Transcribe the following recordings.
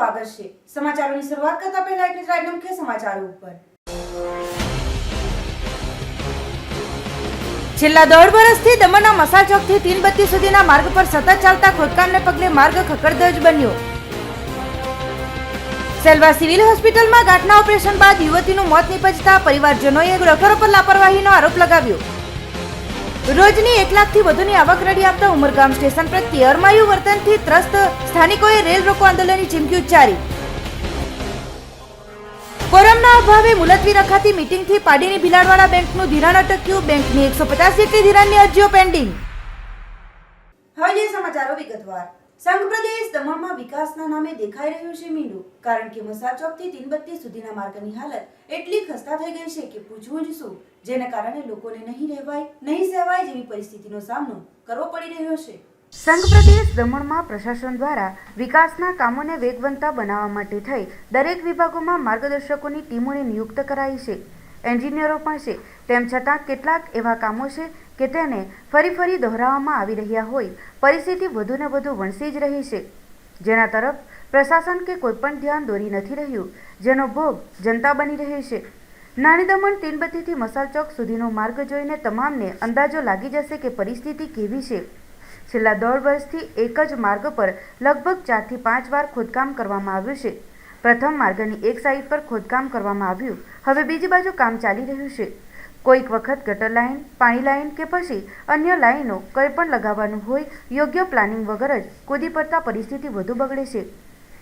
સ્વાગત છે। સમાચારોની શરૂઆત કરતા પહેલા એક નજર આજના મુખ્ય સમાચારો ઉપર। છેલ્લા 1.5 વર્ષથી દમણના મસાલ ચોકથી તીનબત્તી સુધીના માર્ગ પર સતત ચાલતા ખોદકામને પગલે માર્ગ ખખડધજ બન્યો। સેલવા સિવિલ હોસ્પિટલમાં ગાંઠના ઓપરેશન બાદ યુવતીનું મોત નિપજતા પરિવારજનોએ ડોક્ટરો પર લાપરવાહીનો આરોપ લગાવ્યો। રોજની 1 લાખથી વધુની આવક રડી આપતા ઉમરગામ સ્ટેશન પ્રત્યે અરમાયું વર્તનથી ત્રસ્ત સ્થાનિકોએ રેલ રોકો આંદોલનની ચીમકી ઉચ્ચારી। કોરમના અભાવે મુલતવી રખાતી મીટિંગથી પાડીની ભિલાડવાળા બેંકનું ધિરાણ અટક્યું। બેંકની 150 જેટલી ધિરાણની અરજીઓ પેન્ડિંગ। હવે જે સમાચારો વિગતવાર। સંઘ પ્રદેશ દમણમાં વિકાસના નામે દેખાઈ રહ્યું છે મીંડું, કારણ કે મસાલ ચોકથી તીનબત્તી સુધીના માર્ગની હાલત એટલી ખસ્તા થઈ ગઈ છે કે પૂછવું જ શું, જેને કારણે લોકોને નહીં સહેવાય જેવી પરિસ્થિતિનો સામનો કરવો પડી રહ્યો છે। સંઘ પ્રદેશ દમણમાં પ્રશાસન દ્વારા વિકાસના કામોને વેગવંતા બનાવવા માટે થઈ દરેક વિભાગોમાં માર્ગદર્શકોની ટીમોને નિયુક્ત કરાઈ છે। એન્જિનિયરો પણ છે, તેમ છતાં કેટલાક એવા કામો છે કે તેને ફરી દોહરાવવામાં આવી રહ્યા હોય પરિસ્થિતિ વધુને વધુ વણસી જ રહી છે, જેના તરફ પ્રશાસન કે કોઈ પણ ધ્યાન દોરી નથી રહ્યું, જેનો ભોગ જનતા બની રહી છે। નાની દમણ તીનબત્તીથી મસાલ ચોક સુધીનો માર્ગ જોઈને તમામને અંદાજો લાગી જશે કે પરિસ્થિતિ કેવી છે। છેલ્લા 1.5 વર્ષથી એક જ માર્ગ પર લગભગ 4 થી 5 વાર ખોદકામ કરવામાં આવ્યું છે। પ્રથમ માર્ગની એક સાઈડ પર ખોદકામ કરવામાં આવ્યું, હવે બીજી બાજુ કામ ચાલી રહ્યું છે। કોઈક વખત ગટર લાઇન, પાણી લાઇન કે પછી અન્ય લાઇનો કંઈ પણ લગાવવાનું હોય યોગ્ય પ્લાનિંગ વગર જ કૂદી પડતા પરિસ્થિતિ વધુ બગડે છે।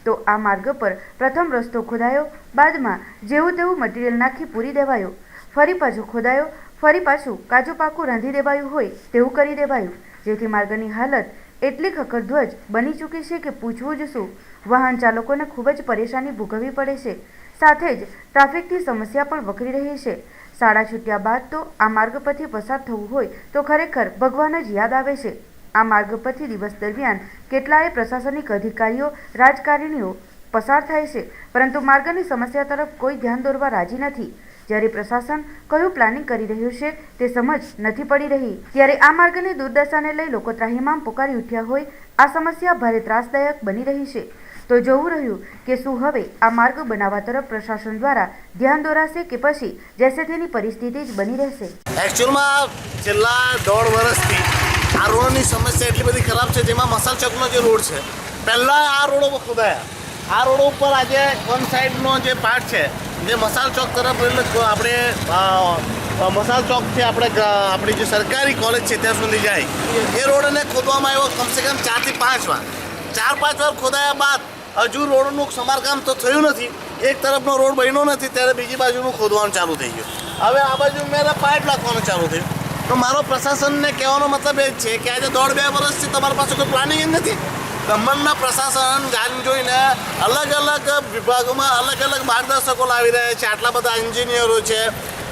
તો આ માર્ગ પર પ્રથમ રસ્તો ખોદાયો, બાદમાં જેવું તેવું મટીરિયલ નાખી પૂરી દેવાયો, ફરી પાછું ખોદાયો, ફરી પાછું કાચું પાકું રાંધી દેવાયું હોય તેવું કરી દેવાયું, જેથી માર્ગની હાલત એટલી ખખડધ્વજ બની ચૂકી છે કે પૂછવું જ શું। વાહન ચાલકોને ખૂબ જ પરેશાની ભોગવવી પડે છે, સાથે જ ટ્રાફિકની સમસ્યા પણ વકરી રહી છે। શાળા છૂટ્યા બાદ તો આ માર્ગ પરથી પસાર થવું હોય તો ખરેખર ભગવાન જ યાદ આવે છે। આ માર્ગ પરથી દિવસ દરમિયાન કેટલાય પ્રશાસનિક અધિકારીઓ, રાજકારણીઓ પસાર થાય છે, પરંતુ માર્ગની સમસ્યા તરફ કોઈ ધ્યાન દોરવા રાજી નથી। જ્યારે પ્રશાસન કયું પ્લાનિંગ કરી રહ્યું છે તે સમજ નથી પડી રહી, ત્યારે આ માર્ગની દુર્દશાને લઈ લોકો ત્રાહિમામ પુકારી ઉઠ્યા હોય આ સમસ્યા ભારે ત્રાસદાયક બની રહી છે। તો જોવું રહ્યું કે શું હવે આ માર્ગ બનાવવા તરફ પ્રશાસન દ્વારા ધ્યાન દોરાશે કે પછી જેસે તેની પરિસ્થિતિ જ બની રહેશે। એકચ્યુઅલમાં છેલ્લા 1.5 વર્ષથી આ રોડની સમસ્યા એટલી બધી ખરાબ છે, જેમાં મસાલ ચોકનો જે રોડ છે, પહેલાં આ રોડો ખોદાયા। આ રોડ ઉપર આજે વન સાઈડનો જે પાર્ટ છે જે મસાલ ચોક તરફ આપણે મસાલ ચોકથી આપણી જે સરકારી કોલેજ છે ત્યાં સુધી જાય એ રોડને ખોદવામાં આવ્યો કમસે કમ 4 થી 5 વાર। 4-5 વાર ખોદાયા બાદ હજુ રોડનું સમારકામ તો થયું નથી। એક તરફનો રોડ બન્યો નથી ત્યારે બીજી બાજુનું ખોદવાનું ચાલુ થઈ ગયું। હવે આ બાજુ મેં પાઇપ નાખવાનું ચાલુ થયું। તો મારો પ્રશાસનને કહેવાનો મતલબ એ જ છે કે આજે 1.5-2 વર્ષથી તમારી પાસે કોઈ પ્લાનિંગ જ નથી। દમણના પ્રશાસન જાણ જોઈને અલગ વિભાગોમાં અલગ માર્ગદર્શકો લાવી રહ્યા છે। આટલા બધા એન્જિનિયરો છે,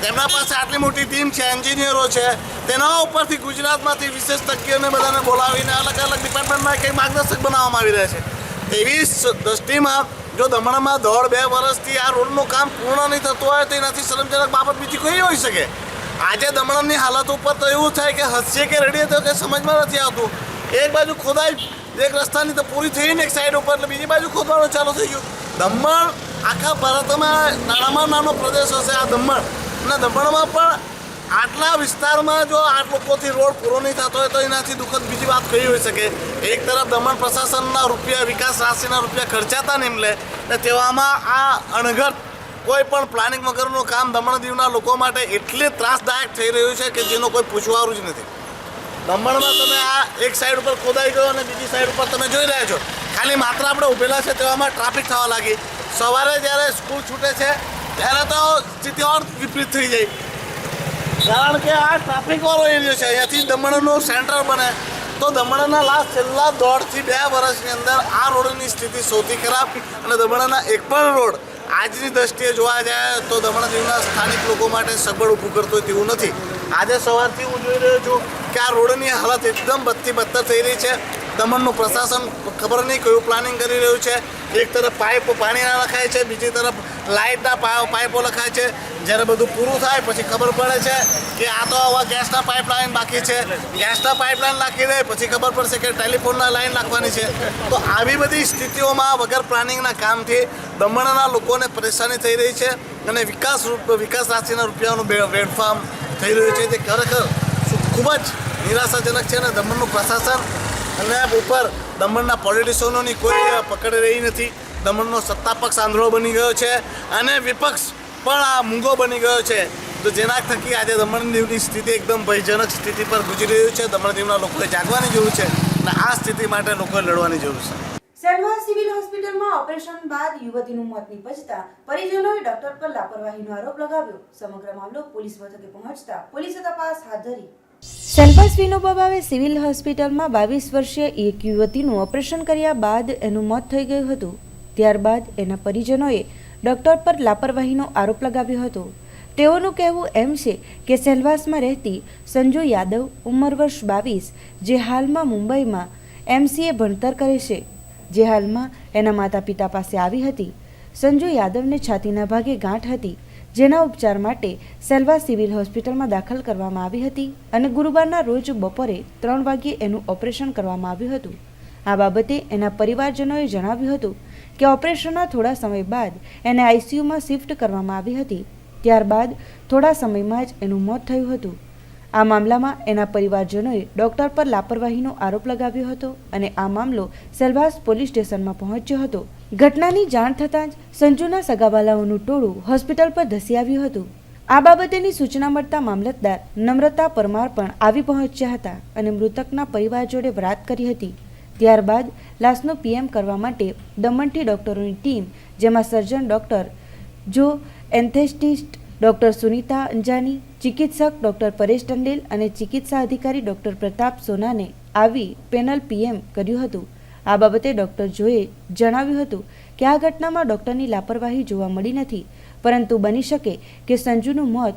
તેમના પાસે આટલી મોટી ટીમ છે, એન્જિનિયરો છે, તેના ઉપરથી ગુજરાતમાંથી વિશેષ તજ્ઞોને બધાને બોલાવીને અલગ ડિપાર્ટમેન્ટના કંઈ માર્ગદર્શક બનાવવામાં આવી રહ્યા છે। એવી દ્રષ્ટિમાં જો દમણમાં 1.5-2 વર્ષથી આ રોડનું કામ પૂર્ણ નહીં થતું હોય તો એનાથી શરમજનક બાબત બીજી કોઈ હોઈ શકે। આજે દમણની હાલત ઉપર તો એવું થાય કે હસીએ કે રડીએ તો કંઈ સમજમાં નથી આવતું। એક બાજુ ખોદાઈ એક રસ્તાની તો પૂરી થઈ ને એક સાઈડ ઉપર, એટલે બીજી બાજુ ખોદવાનું ચાલુ થઈ ગયું। દમણ આખા ભારતમાં નાનામાં નાનો પ્રદેશ હશે આ દમણ, અને દમણમાં પણ આટલા વિસ્તારમાં જો 8 લોકોથી રોડ પૂરો નહીં થતો હોય તો એનાથી દુઃખદ બીજી વાત કઈ હોઈ શકે। એક તરફ દમણ પ્રશાસનના રૂપિયા, વિકાસ રાશિના રૂપિયા ખર્ચાતા નહીં મળે ને તેવામાં આ અણઘડ કોઈ પણ પ્લાનિંગ વગરનું કામ દમણ દીવના લોકો માટે એટલી ત્રાસદાયક થઈ રહ્યું છે કે જેનો કોઈ પૂછવાનું જ નથી। દમણમાં તમે આ એક સાઈડ ઉપર ખોદાઈ ગયો અને બીજી સાઈડ ઉપર તમે જોઈ રહ્યા છો, ખાલી માત્ર આપણે ઊભેલા છે તેવામાં ટ્રાફિક થવા લાગી। સવારે જ્યારે સ્કૂલ છૂટે છે ત્યારે તો સ્થિતિ ઓર વિપરીત થઈ જાય, કારણ કે આ ટ્રાફિકવાળો એરિયો છે, અહીંયાથી દમણનું સેન્ટર બને। તો દમણના છેલ્લા 1.5 થી 2 વર્ષની અંદર આ રોડની સ્થિતિ સૌથી ખરાબ, અને દમણના એક પણ રોડ આજની દ્રષ્ટિએ જોવા જાય તો દમણ દીવના સ્થાનિક લોકો માટે સગવડ ઊભું કરતો હોય તેવું નથી। આજે સવારથી હું જોઈ રહ્યો છું કે આ રોડની હાલત એકદમ બદતર થઈ રહી છે। દમણનું પ્રશાસન ખબર નહીં કયું પ્લાનિંગ કરી રહ્યું છે। એક તરફ પાણીના લખાય છે, બીજી તરફ લાઇટના પાઇપો લખાય છે। જ્યારે બધું પૂરું થાય પછી ખબર પડે છે કે આ તો હવે ગેસના પાઇપલાઇન બાકી છે, ગેસના પાઇપલાઇન નાખી દે પછી ખબર પડશે કે ટેલિફોનના લાઈન નાખવાની છે. તો આવી બધી સ્થિતિઓમાં વગર પ્લાનિંગના કામથી દમણના લોકોને પરેશાની થઈ રહી છે અને વિકાસ રાશિના રૂપિયાનું વેડફામ થઈ રહ્યું છે. તે ખરેખર ખૂબ જ નિરાશાજનક છે અને દમણનું પ્રશાસન અને ઉપર દમણના પોલિટિશિયનોની કોઈ પકડ રહી નથી. દમણનો સત્તા પક્ષ આંધળો બની ગયો છે અને વિપક્ષ પણ આ મૂંગો બની ગયો છે. તો જેના થકી આજે દમણ દીવની સ્થિતિ એકદમ ભયજનક સ્થિતિ પર ગુજરી રહ્યું છે. દમણ દીવના લોકોએ જાગવાની જરૂર છે અને આ સ્થિતિ માટે લોકોએ લડવાની જરૂર છે. સેલવાસ સિવિલ હોસ્પિટલમાં ઓપરેશન બાદ યુવતીનું મોત નિપજતા પરિજનોએ ડોક્ટર પર લાપરવાહીનો આરોપ લગાવ્યો. સમગ્ર મામલો પોલીસ મથકે પહોંચતા પોલીસે તપાસ હાથ ધરી. સેલવાસ વિનોબા ભાવે સિવિલ હોસ્પિટલમાં 22 વર્ષીય એક યુવતીનું ઓપરેશન કર્યા બાદ એનું મોત થઈ ગયું હતું. ત્યારબાદ એના પરિજનોએ ડોક્ટર પર લાપરવાહીનો આરોપ લગાવ્યો હતો. તેઓનું કહેવું એમ છે કે સેલવાસમાં રહેતી સંજુ યાદવ ઉંમર વર્ષ 22, જે હાલમાં મુંબઈમાં MCA ભણતર કરે છે, જે હાલમાં એના માતા પિતા પાસે આવી હતી. સંજુ યાદવને છાતીના ભાગે ગાંઠ હતી, જેના ઉપચાર માટે સેલવાસ સિવિલ હોસ્પિટલમાં દાખલ કરવામાં આવી હતી અને ગુરુવારના રોજ બપોરે 3 વાગ્યે એનું ઓપરેશન કરવામાં આવ્યું હતું. આ બાબતે એના પરિવારજનોએ જણાવ્યું હતું કે ઓપરેશનના થોડા સમય બાદ એને ICUમાં શિફ્ટ કરવામાં આવી હતી. ત્યારબાદ થોડા સમયમાં જ એનું મોત થયું હતું. આ મામલામાં એના પરિવારજનોએ ડોક્ટર પર લાપરવાહીનો આરોપ લગાવ્યો હતો અને આ મામલો સેલવાસ પોલીસ સ્ટેશનમાં પહોંચ્યો હતો. ઘટનાની જાણ થતાં જ સંજુના સગાવાલાઓનું ટોળું હોસ્પિટલ પર ધસી આવ્યું હતું. આ બાબતેની સૂચના મળતા મામલતદાર નમ્રતા પરમાર પણ આવી પહોંચ્યા હતા અને મૃતકના પરિવાર જોડે વાત કરી હતી. ત્યારબાદ લાશનું PM કરવા માટે દમણથી ડોક્ટરોની ટીમ, જેમાં સર્જન ડોક્ટર જો એન્થેસ્ટિસ્ટ ડોક્ટર સુનીતા અંજાની, ચિકિત્સક ડોક્ટર પરેશ ટંડેલ અને ચિકિત્સા અધિકારી ડોક્ટર પ્રતાપ સોનાને આવી પેનલ PM કર્યું હતું. આ બાબતે ડોક્ટર જોએ જણાવ્યું હતું કે આ ઘટનામાં ડોક્ટરની લાપરવાહી જોવા મળી નથી, પરંતુ બની શકે કે સંજુનું મોત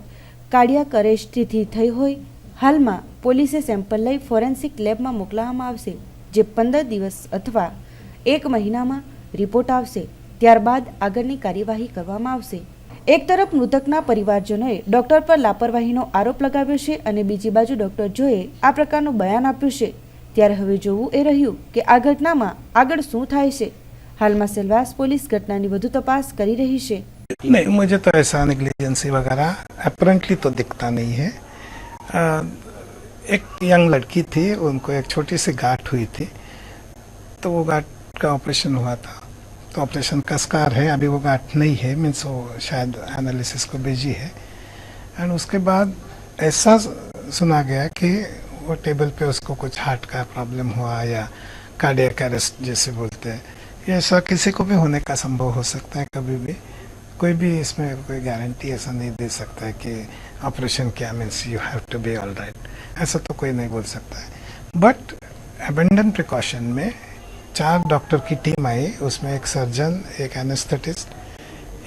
કાર્ડિયાક અરેસ્ટથી થઈ હોય. હાલમાં પોલીસે સેમ્પલ લઈ ફોરેન્સિક લેબમાં મોકલવામાં આવશે, જે 15 દિવસ અથવા 1 મહિનામાં રિપોર્ટ આવશે. ત્યારબાદ આગળની કાર્યવાહી કરવામાં આવશે. એક તરફ મૃતકના પરિવારજનોએ ડોક્ટર પર લાપરવાહીનો આરોપ લગાવ્યો છે અને બીજી બાજુ ડોક્ટર જોએ આ પ્રકારનું બયાન આપ્યું છે. ત્યારે હવે જોવું એ રહ્યું કે આ ઘટનામાં આગળ શું થાય છે. હાલમાં સેલવાસ પોલીસ ઘટનાની વધુ તપાસ કરી રહી છે. नहीं, मुझे तो ऐसा नेग्लिजेंसी वगैरह अपेरेंटली तो दिखता नहीं है. एक यंग लड़की थी, उनको एक छोटी सी गांठ हुई थी, तो वो गांठ का ऑपरेशन हुआ था. तो ऑपरेशन का स्कार है, अभी वो गांठ नहीं है, मीन्स वो शायद एनालिसिस को भेजी है. एंड उसके बाद ऐसा सुना गया कि वो टेबल पे उसको कुछ हार्ट का प्रॉब्लम हुआ या कार्डियक अरेस्ट जैसे बोलते हैं. ये ऐसा किसी को भी होने का संभव हो सकता है कभी भी. कोई भी इसमें कोई गारंटी ऐसा नहीं दे सकता है कि ऑपरेशन किया means you have to be all right, ऐसा तो कोई नहीं बोल सकता है. बट अबेंडन प्रिकॉशन में 4 डॉक्टर की टीम आई. उसमें एक सर्जन, एक एनेस्थेटिस्ट,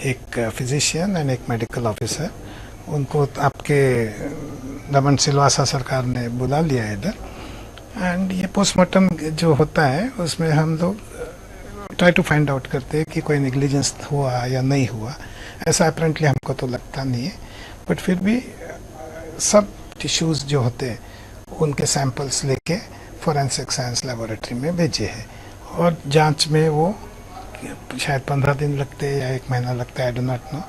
एक फिजिशियन एंड एक मेडिकल ऑफिसर. उनको आपके दमन सिलवासा सरकार ने बुला लिया इधर. एंड ये पोस्टमार्टम जो होता है उसमें हम लोग ट्राई टू फाइंड आउट करते हैं कि कोई नेग्लिजेंस हुआ या नहीं हुआ. ऐसा अपेरेंटली हमको तो लगता नहीं है, बट फिर भी सब टिश्यूज़ जो होते हैं उनके सैंपल्स लेके फोरेंसिक साइंस लेबोरेटरी में भेजे हैं और जांच में वो शायद 15 दिन लगते हैं या 1 महीना लगता है, आई डू नॉट नो.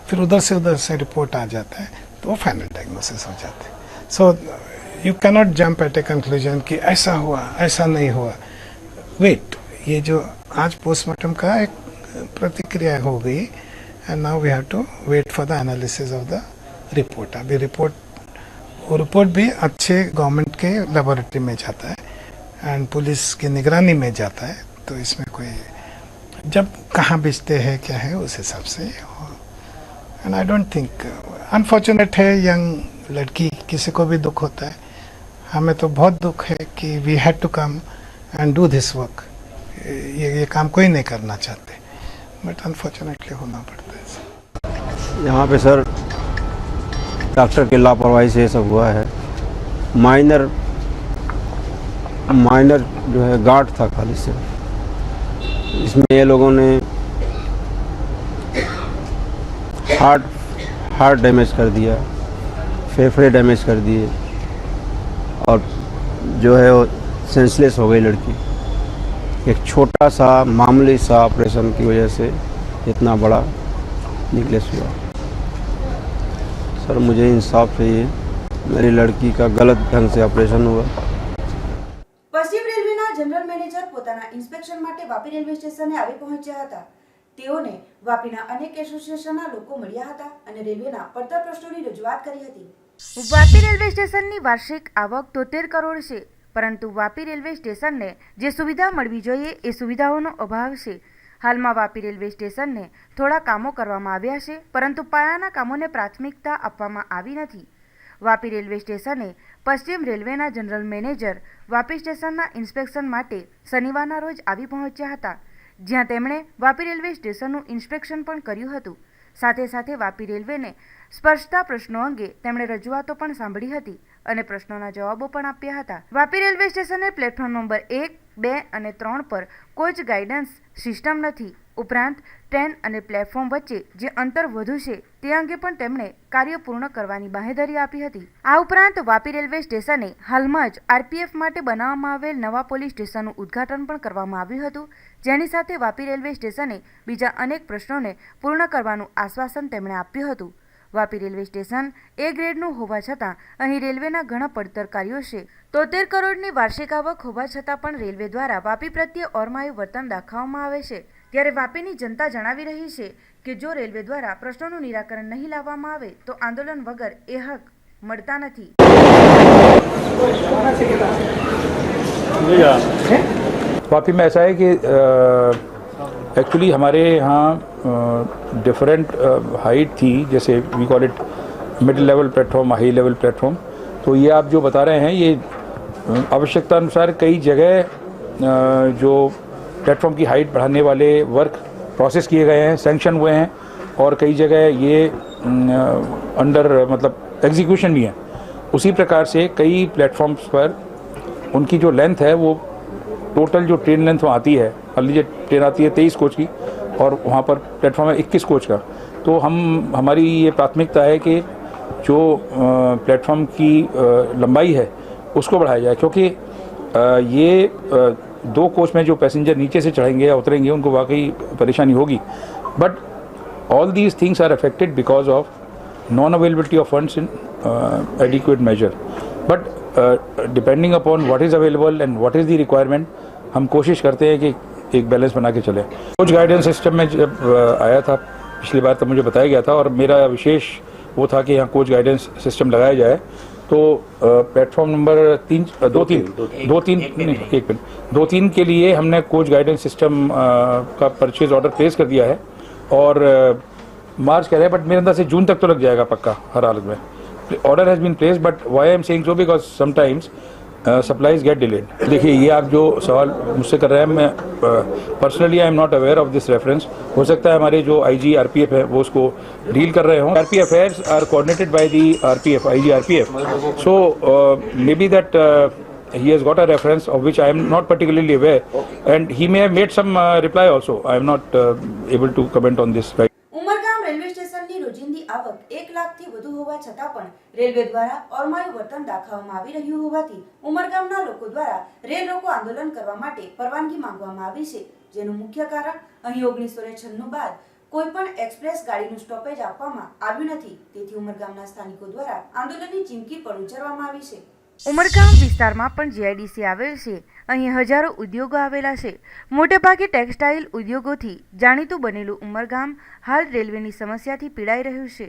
फिर उधर से रिपोर्ट आ जाता है तो वो फाइनल डायग्नोसिस हो जाते हैं. So you cannot jump eight a conclusion कि ऐसा हुआ ऐसा नहीं हुआ. वेट, ये जो आज पोस्टमार्टम का एक प्रतिक्रिया हो गई and now we have to wait for the analysis of the report. अभी रिपोर्ट भी अच्छे गवर्नमेंट के लेबोरेटरी में जाता है एंड पुलिस की निगरानी में जाता है. तो इसमें कोई जब कहाँ बेचते हैं क्या है उस हिसाब से. And I don't think, unfortunate है, यंग लड़की, किसी को भी दुख होता है. हमें तो बहुत दुख है कि we had to come and do this work. ये काम कोई नहीं करना चाहते, बट अनफॉर्चुनेटली होना पड़ता है. यहाँ पे सर डॉक्टर की लापरवाही से ये सब हुआ है. माइनर जो है गांठ था खाली से, इसमें ये लोगों ने हार्ट डैमेज कर दिया. फेफड़े डैमेज कर दिए और जो है वो सेंसलेस हो गई लड़की। एक छोटा सा मामूली सा ऑपरेशन की वजह से इतना बड़ा निकलेस हुआ। सर मुझे इंसाफ चाहिए, मेरी लड़की का गलत ढंग से ऑपरेशन हुआ। પશ્ચિમ રેલવેના જનરલ મેનેજર પોતાના ઇન્સ્પેક્શન માટે વાપી રેલવે સ્ટેશને આવી પહોંચ્યા હતા. તેઓને વાપીના અનેક એસોસિએશનના લોકો મળ્યા હતા અને રેલવેના પડતર પ્રશ્નોની રજૂઆત કરી હતી. વાપી રેલવે સ્ટેશનની વાર્ષિક આવક 73 કરોડ છે, પરંતુ વાપી રેલવે સ્ટેશનને જે સુવિધા મળવી જોઈએ એ સુવિધાઓનો અભાવ છે. હાલમાં વાપી રેલવે સ્ટેશનને થોડા કામો કરવામાં આવ્યા છે, પરંતુ પાયાના કામોને પ્રાથમિકતા આપવામાં આવી નથી. વાપી રેલવે સ્ટેશને પશ્ચિમ રેલવેના જનરલ મેનેજર વાપી સ્ટેશનના ઇન્સ્પેક્શન માટે શનિવારના રોજ આવી પહોંચ્યા હતા, જ્યાં તેમણે વાપી રેલવે સ્ટેશનનું ઇન્સ્પેક્શન પણ કર્યું હતું. સાથે સાથે વાપી રેલવેને સ્પર્શતા પ્રશ્નો અંગે તેમણે રજૂઆતો પણ સાંભળી હતી અને પ્રશ્નોના જવાબો પણ આપ્યા હતા. વાપી રેલવે સ્ટેશને પ્લેટફોર્મ નંબર 1, 2 અને 3 પર કોચ ગાઈડન્સ સિસ્ટમ નથી. ઉપરાંત ટ્રેન અને પ્લેટફોર્મ વચ્ચે જે અંતર વધુ છે તે અંગે પણ તેમણે કાર્ય પૂર્ણ કરવાની બાંહેધરી આપી હતી. આ ઉપરાંત વાપી રેલવે સ્ટેશને હાલમાં જ આરપીએફ માટે બનાવવામાં આવેલ નવા પોલીસ સ્ટેશનનું ઉદ્ઘાટન પણ કરવામાં આવ્યું હતું, જેની સાથે વાપી રેલવે સ્ટેશને બીજા અનેક પ્રશ્નોને પૂર્ણ કરવાનું આશ્વાસન તેમણે આપ્યું હતું. વાપી રેલવે સ્ટેશન એ ગ્રેડનું હોવા છતાં અહીં રેલવેના ઘણા પડતર કાર્યો છે. 73 કરોડની વાર્ષિક આવક હોવા છતાં પણ રેલવે દ્વારા વાપી પ્રત્યે ઓરમાયું વર્તન દાખવવામાં આવે છે. ત્યારે વાપીની જનતા જણાવી રહી છે કે જો રેલવે દ્વારા પ્રશ્નોનું નિરાકરણ નહીં લાવવામાં આવે તો આંદોલન વગર એ હક મળતા નથી. वापी में ऐसा है कि एक्चुअली हमारे यहाँ डिफरेंट हाइट थी, जैसे we call it middle level platform, high level platform. तो ये आप जो बता रहे हैं ये आवश्यकता अनुसार कई जगह जो प्लेटफॉर्म की हाइट बढ़ाने वाले वर्क प्रोसेस किए गए हैं, सैंक्शन हुए हैं और कई जगह ये अंडर मतलब एग्जीक्यूशन भी है. उसी प्रकार से कई प्लेटफॉर्म्स पर उनकी जो लेंथ है वो टोटल जो ट्रेन लेंथ वहाँ आती है, मान लीजिए ट्रेन आती है 23 कोच की और वहाँ पर प्लेटफॉर्म है 21 कोच का. तो हमारी ये प्राथमिकता है कि जो प्लेटफॉर्म की लंबाई है उसको बढ़ाया जाए, क्योंकि ये 2 कोच में जो पैसेंजर नीचे से चढ़ेंगे या उतरेंगे उनको वाकई परेशानी होगी. But all these things are affected because of non availability of funds in adequate measure. But depending upon what is available and what is the requirement, हम कोशिश करते हैं कि एक बैलेंस बना के चले. कोच गाइडेंस सिस्टम में जब आया था पिछली बार, तब मुझे बताया गया था और मेरा विशेष वो था कि यहाँ कोच गाइडेंस सिस्टम लगाया जाए. तो प्लेटफॉर्म नंबर 2-3 के लिए हमने कोच गाइडेंस सिस्टम का परचेज ऑर्डर प्लेस कर दिया है और मार्च कह रहे हैं, बट मेरे अंदर से जून तक तो लग जाएगा पक्का हर हालत में. Order has been place, but why I am saying so because sometimes supplies get delayed. देखिए ये आप जो सवाल मुझसे कर रहे हैं, मैं personally I am not aware of this reference. हो सकता है हमारे जो IG RPF है वो उसको डील कर रहे हों. RP affairs are coordinated by the RPF, IG RPF. So may be that he has got a reference of which I am not particularly aware, and he may have made some reply also. I am not able to comment on this right. Umargam railway સ્ટેશનની રોજિંદી આવક 1 લાખથી વધુ હોવા છતાં પણ railway દ્વારા ઓરમાયું વર્તન દાખવવામાં આવી રહ્યું હોવાથી ઉમરગામના લોકો દ્વારા રેલ રોકો આંદોલન કરવા માટે પરવાનગી માંગવામાં આવી છે, જેનું મુખ્ય કારણ અહીં 1996 બાદ કોઈ પણ એક્સપ્રેસ ગાડીનું સ્ટોપેજ આપવામાં આવ્યું નથી. તેથી ઉમરગામના સ્થાનિકો દ્વારા આંદોલનની ચીમકી પણ ઉચ્ચારવામાં આવી છે. ઉમરગામ વિસ્તારમાં પણ જીઆઈડીસી આવેલ છે. અહીં હજારો ઉદ્યોગો આવેલા છે. મોટેભાગે ટેક્સટાઇલ ઉદ્યોગોથી જાણીતું બનેલું ઉમરગામ હાલ રેલવેની સમસ્યાથી પીડાઈ રહ્યું છે.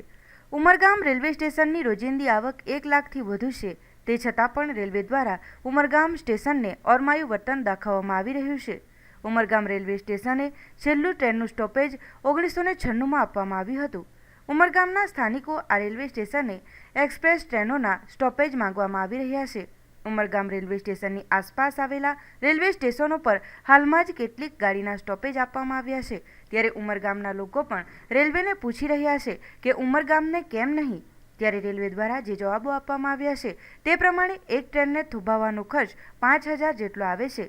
ઉમરગામ રેલવે સ્ટેશનની રોજિંદી આવક 1 લાખથી વધુ છે. તે છતાં પણ રેલવે દ્વારા ઉમરગામ સ્ટેશનને ઓરમાયું વર્તન દાખવવામાં આવી રહ્યું છે. ઉમરગામ રેલવે સ્ટેશને છેલ્લું ટ્રેનનું સ્ટોપેજ 1996માં આપવામાં આવ્યું હતું. ઉમરગામના સ્થાનિકો આ રેલવે સ્ટેશને એક્સપ્રેસ ટ્રેનોના સ્ટોપેજ માંગવામાં આવી રહ્યા છે. ઉમરગામ રેલવે સ્ટેશનની આસપાસ આવેલા રેલવે સ્ટેશનો પર હાલમાં જ કેટલીક ગાડીના સ્ટોપેજ આપવામાં આવ્યા છે. ત્યારે ઉમરગામના લોકો પણ રેલવેને પૂછી રહ્યા છે કે ઉમરગામને કેમ નહીં. ત્યારે રેલવે દ્વારા જે જવાબો આપવામાં આવ્યા છે તે પ્રમાણે એક ટ્રેનને થોભાવવાનો ખર્ચ 5000 જેટલો આવે છે.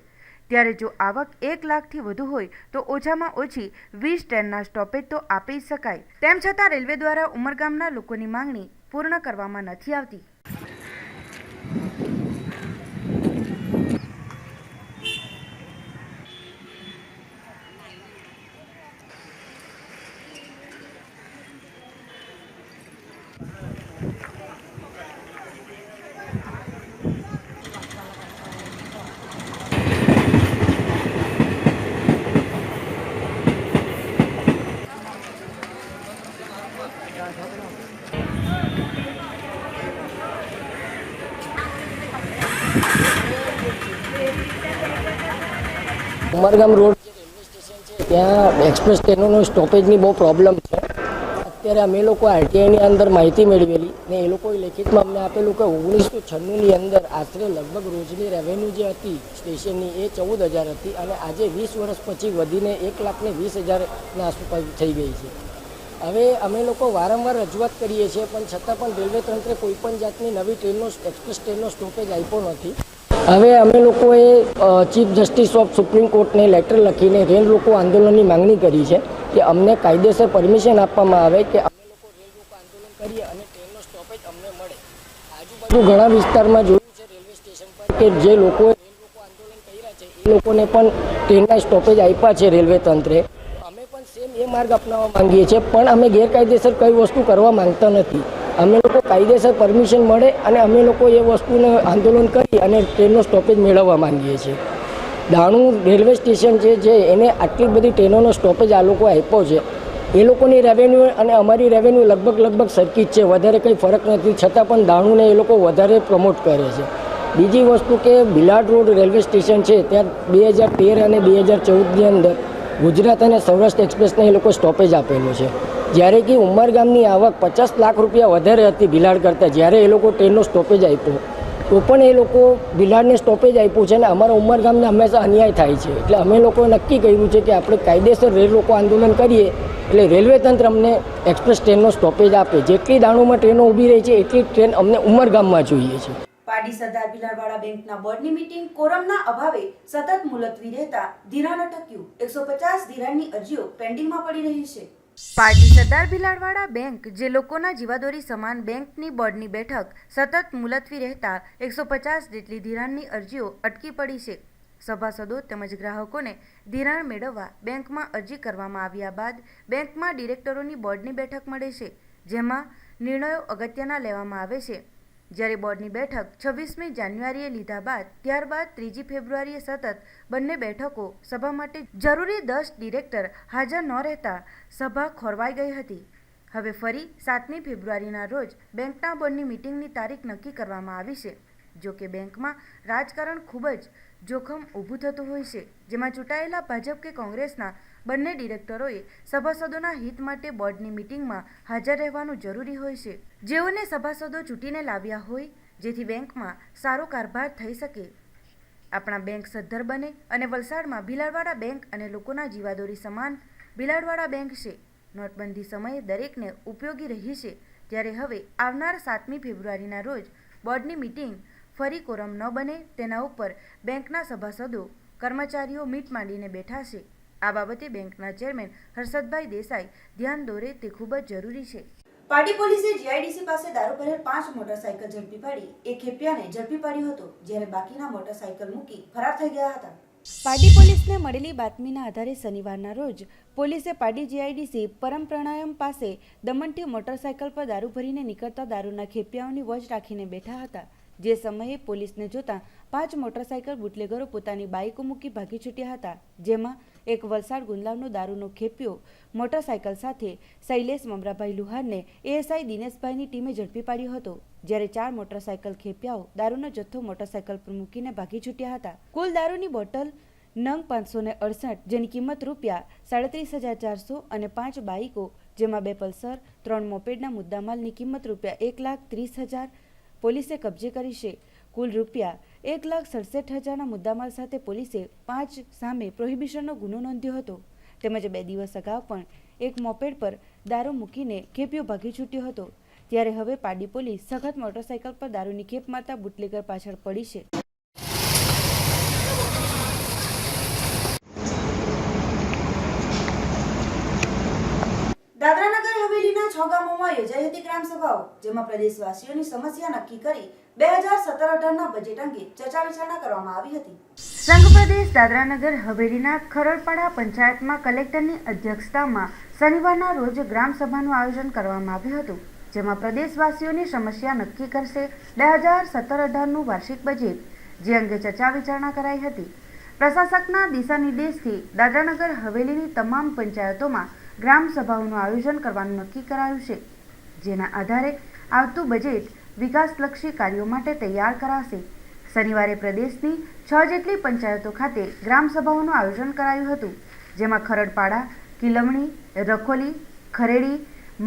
ત્યારે જો આવક 1 લાખથી વધુ હોય તો ઓછામાં ઓછી 20 ટ્રેનના સ્ટોપેજ તો આપી શકાય. તેમ છતાં રેલવે દ્વારા ઉમરગામના લોકોની માંગણી પૂર્ણ કરવામાં નથી આવતી. ઉમરગામ રોડ જે રેલવે સ્ટેશન છે ત્યાં એક્સપ્રેસ ટ્રેનોનો સ્ટોપેજની બહુ પ્રોબ્લેમ છે. અત્યારે અમે લોકો આરટીઆઈની અંદર માહિતી મેળવેલી ને એ લોકોએ લેખિતમાં અમને આપેલું કે 1996ની અંદર આશરે લગભગ રોજની રેવન્યુ જે હતી સ્ટેશનની એ 14,000 હતી અને આજે 20 વર્ષ પછી વધીને 1,20,000ના આસપાસ થઈ ગઈ છે. હવે અમે લોકો વારંવાર રજૂઆત કરીએ છીએ પણ છતાં પણ રેલવે તંત્રે કોઈપણ જાતની નવી ટ્રેનનો એક્સપ્રેસ ટ્રેનનો સ્ટોપેજ આપ્યો નથી. હવે અમે લોકોએ ચીફ જસ્ટિસ ઓફ સુપ્રીમ કોર્ટને લેટર લખીને રેલ રોકો આંદોલનની માંગણી કરી છે કે અમને કાયદેસર પરમિશન આપવામાં આવે કે અમે લોકો રેલ રોકો આંદોલન કરીએ અને ટ્રેનનો સ્ટોપેજ અમને મળે. આજુબાજુ ઘણા વિસ્તારમાં જોયું છે રેલવે સ્ટેશન પર કે જે લોકોએ રેલ રોકો આંદોલન કર્યા છે એ લોકોને પણ ટ્રેનના સ્ટોપેજ આપ્યા છે રેલવે તંત્રે. અમે પણ સેમ એ માર્ગ અપનાવવા માંગીએ છીએ પણ અમે ગેરકાયદેસર કઈ વસ્તુ કરવા માંગતા નથી. અમે લોકો કાયદેસર પરમિશન મળે અને અમે લોકો એ વસ્તુને આંદોલન કરી અને ટ્રેનનો સ્ટોપેજ મેળવવા માંગીએ છીએ. દાણુ રેલવે સ્ટેશન છે જે એને આટલી બધી ટ્રેનોનો સ્ટોપેજ આ લોકો આપ્યો છે. એ લોકોની રેવન્યુ અને અમારી રેવન્યુ લગભગ સરખી જ છે, વધારે કંઈ ફરક નથી. છતાં પણ દાણુને એ લોકો વધારે પ્રમોટ કરે છે. બીજી વસ્તુ કે બિલાડ રોડ રેલવે સ્ટેશન છે ત્યાં 2013 અને 2014ની અંદર ગુજરાત અને સૌરાષ્ટ્ર એક્સપ્રેસને એ લોકો સ્ટોપેજ આપેલો છે. જ્યારે કે ઉમરગામની આવક 50 લાખ રૂપિયા વધારે હતી બિલાડ કરતાં. જ્યારે એ લોકો ટ્રેનનો સ્ટોપેજ આપ્યો તો પણ એ લોકો બિલાડને સ્ટોપેજ આપ્યું છે અને અમારા ઉમરગામને હંમેશા અન્યાય થાય છે. એટલે અમે લોકોએ નક્કી કર્યું છે કે આપણે કાયદેસર રેલ રોકો આંદોલન કરીએ એટલે રેલવે તંત્ર અમને એક્સપ્રેસ ટ્રેનનો સ્ટોપેજ આપે. જેટલી દાણુમાં ટ્રેનો ઊભી રહી છે એટલી ટ્રેન અમને ઉમરગામમાં જોઈએ છે. પાડી સરદાર ભીલાડવાડા બેંકના બોર્ડની મીટિંગ કોરમના અભાવે સતત મુલતવી રહેતા ધિરાણ અટક્યું. 150 ધિરાણની અરજીઓ પેન્ડિંગમાં પડી રહી છે. પાર્ટી સરદાર ભીલાડવાડા બેંક જે લોકોના જીવાદોરી સમાન બેંકની બોર્ડની બેઠક સતત મુલતવી રહેતા 150 જેટલી ધિરાણની અરજીઓ અટકી પડી છે. સભાસદો તેમજ ગ્રાહકોને ધિરાણ મેળવવા બેંકમાં અરજી કરવામાં આવ્યા બાદ બેંકમાં ડિરેક્ટરોની બોર્ડની બેઠક મળે છે જેમાં નિર્ણયો અગત્યના લેવામાં આવે છે. જ્યારે બોર્ડની બેઠક 26મી જાન્યુઆરીએ લીધા બાદ ત્યારબાદ 3જી ફેબ્રુઆરીએ સતત બંને બેઠકો સભા માટે જરૂરી 10 ડિરેક્ટર હાજર ન રહેતા સભા ખોરવાઈ ગઈ હતી. હવે ફરી 7મી ફેબ્રુઆરીના રોજ બેંકના બોર્ડની મીટિંગની તારીખ નક્કી કરવામાં આવી છે. જો કે બેંકમાં રાજકારણ ખૂબ જ જોખમ ઊભું થતું હોય છે, જેમાં ચૂંટાયેલા ભાજપ કે કોંગ્રેસના બંને ડિરેક્ટરોએ સભાસદોના હિત માટે બોર્ડની મીટિંગમાં હાજર રહેવાનું જરૂરી હોય છે, જેઓને સભાસદો ચૂંટીને લાવ્યા હોય, જેથી બેંકમાં સારો કારભાર થઈ શકે, આપણા બેંક સદ્ધર બને અને વલસાડમાં ભીલાડવાડા બેંક અને લોકોના જીવાદોરી સમાન ભીલાડવાડા બેંક છે. નોટબંધી સમયે દરેકને ઉપયોગી રહી છે. ત્યારે હવે આવનાર 7મી ફેબ્રુઆરીના રોજ બોર્ડની મીટિંગ ફરી કોરમ ન બને તેના ઉપર બેંકના સભાસદો કર્મચારીઓ મીટ માંડીને બેઠા છે. આ બાબતે બેંકના ચેરમેન હર્ષદભાઈ દેસાઈ ધ્યાન દોરે તે ખૂબ જ જરૂરી છે. પાટી પોલીસે જીઆઈડીસી પાસે દારૂ ભરેલ 5 મોટરસાયકલ ઝડપી પાડી એક ખેપિયાને ઝડપી પાડ્યો હતો, જ્યારે બાકીના મોટરસાયકલ મૂકી ફરાર થઈ ગયા હતા. પાટી પોલીસને મળેલી બાતમીના આધારે શનિવારના રોજ પોલીસે પાટી જીઆઈડીસી પરમ પ્રણાયમ પાસે દમણથી મોટરસાયકલ પર દારૂ ભરીને નીકળતા દારૂના ખેપિયાઓની વોચ રાખીને બેઠા હતા. જે સમયે પોલીસને જોતા 5 મોટરસાયકલ બુટલેગરો પોતાની બાઇકો મૂકી ભાગી છૂટ્યા હતા, જેમાં એક વલસાડ ગુંદલાવનો દારૂનો ખેપિયો મોટરસાયકલ સાથે શૈલેષ મમરાભાઈ લુહારને એએસઆઈ દિનેશભાઈની ટીમે ઝડપી પાડ્યો હતો, જ્યારે 4 મોટરસાયકલ ખેપિયાઓ દારૂનો જથ્થો મોટરસાયકલ પર મૂકીને ભાગી છૂટ્યા હતા. કુલ દારૂની બોટલ નંગ 568 જેની કિંમત ₹37,400 અને 5 બાઇકો જેમાં 2 પલ્સર 3 મોપેડના મુદ્દામાલની કિંમત ₹1,30,000 પોલીસે કબજે કરી છે. કુલ ₹1,67,000ના મુદ્દામાલ સાથે પોલીસે 5 સામે પ્રોહિબિશનનો ગુનો નોંધ્યો હતો. તેમજ 2 દિવસ અગાઉ પણ એક મોપેડ પર દારૂ મૂકીને ખેપિયો ભાગી છૂટ્યો હતો. ત્યારે હવે પાડી પોલીસ સખત મોટરસાયકલ પર દારૂની ખેપ મારતા બુટલેગર પાછળ પડી છે. 6 ગામોમાં યોજાઈ હતી ગ્રામ સભાઓ, જેમાં પ્રદેશવાસીઓની સમસ્યા નક્કી કરી 2017-18ના બજેટ અંગે ચર્ચા વિચારણા કરવામાં આવી હતી. સંઘ પ્રદેશ દાદરાનગર હવેલીના ખરડપાડા પંચાયતમાં કલેક્ટરની અધ્યક્ષતામાં શનિવારના રોજ ગ્રામ સભાનું આયોજન કરવામાં આવ્યું હતું, જેમાં પ્રદેશવાસીઓની સમસ્યા નક્કી કરશે 2017-18નું વાર્ષિક બજેટ, જે અંગે ચર્ચા વિચારણા કરાઈ હતી. પ્રશાસકના દિશા નિર્દેશથી દાદરાનગર હવેલીની તમામ પંચાયતોમાં ગ્રામ સભાઓનું આયોજન કરવાનું નક્કી કરાયું છે, જેના આધારે આવતું બજેટ વિકાસલક્ષી કાર્યો માટે તૈયાર કરાશે. શનિવારે પ્રદેશની 6 જેટલી પંચાયતો ખાતે ગ્રામ સભાઓનું આયોજન કરાયું હતું, જેમાં ખરડપાડા, કિલમણી, રખોલી, ખરેડી,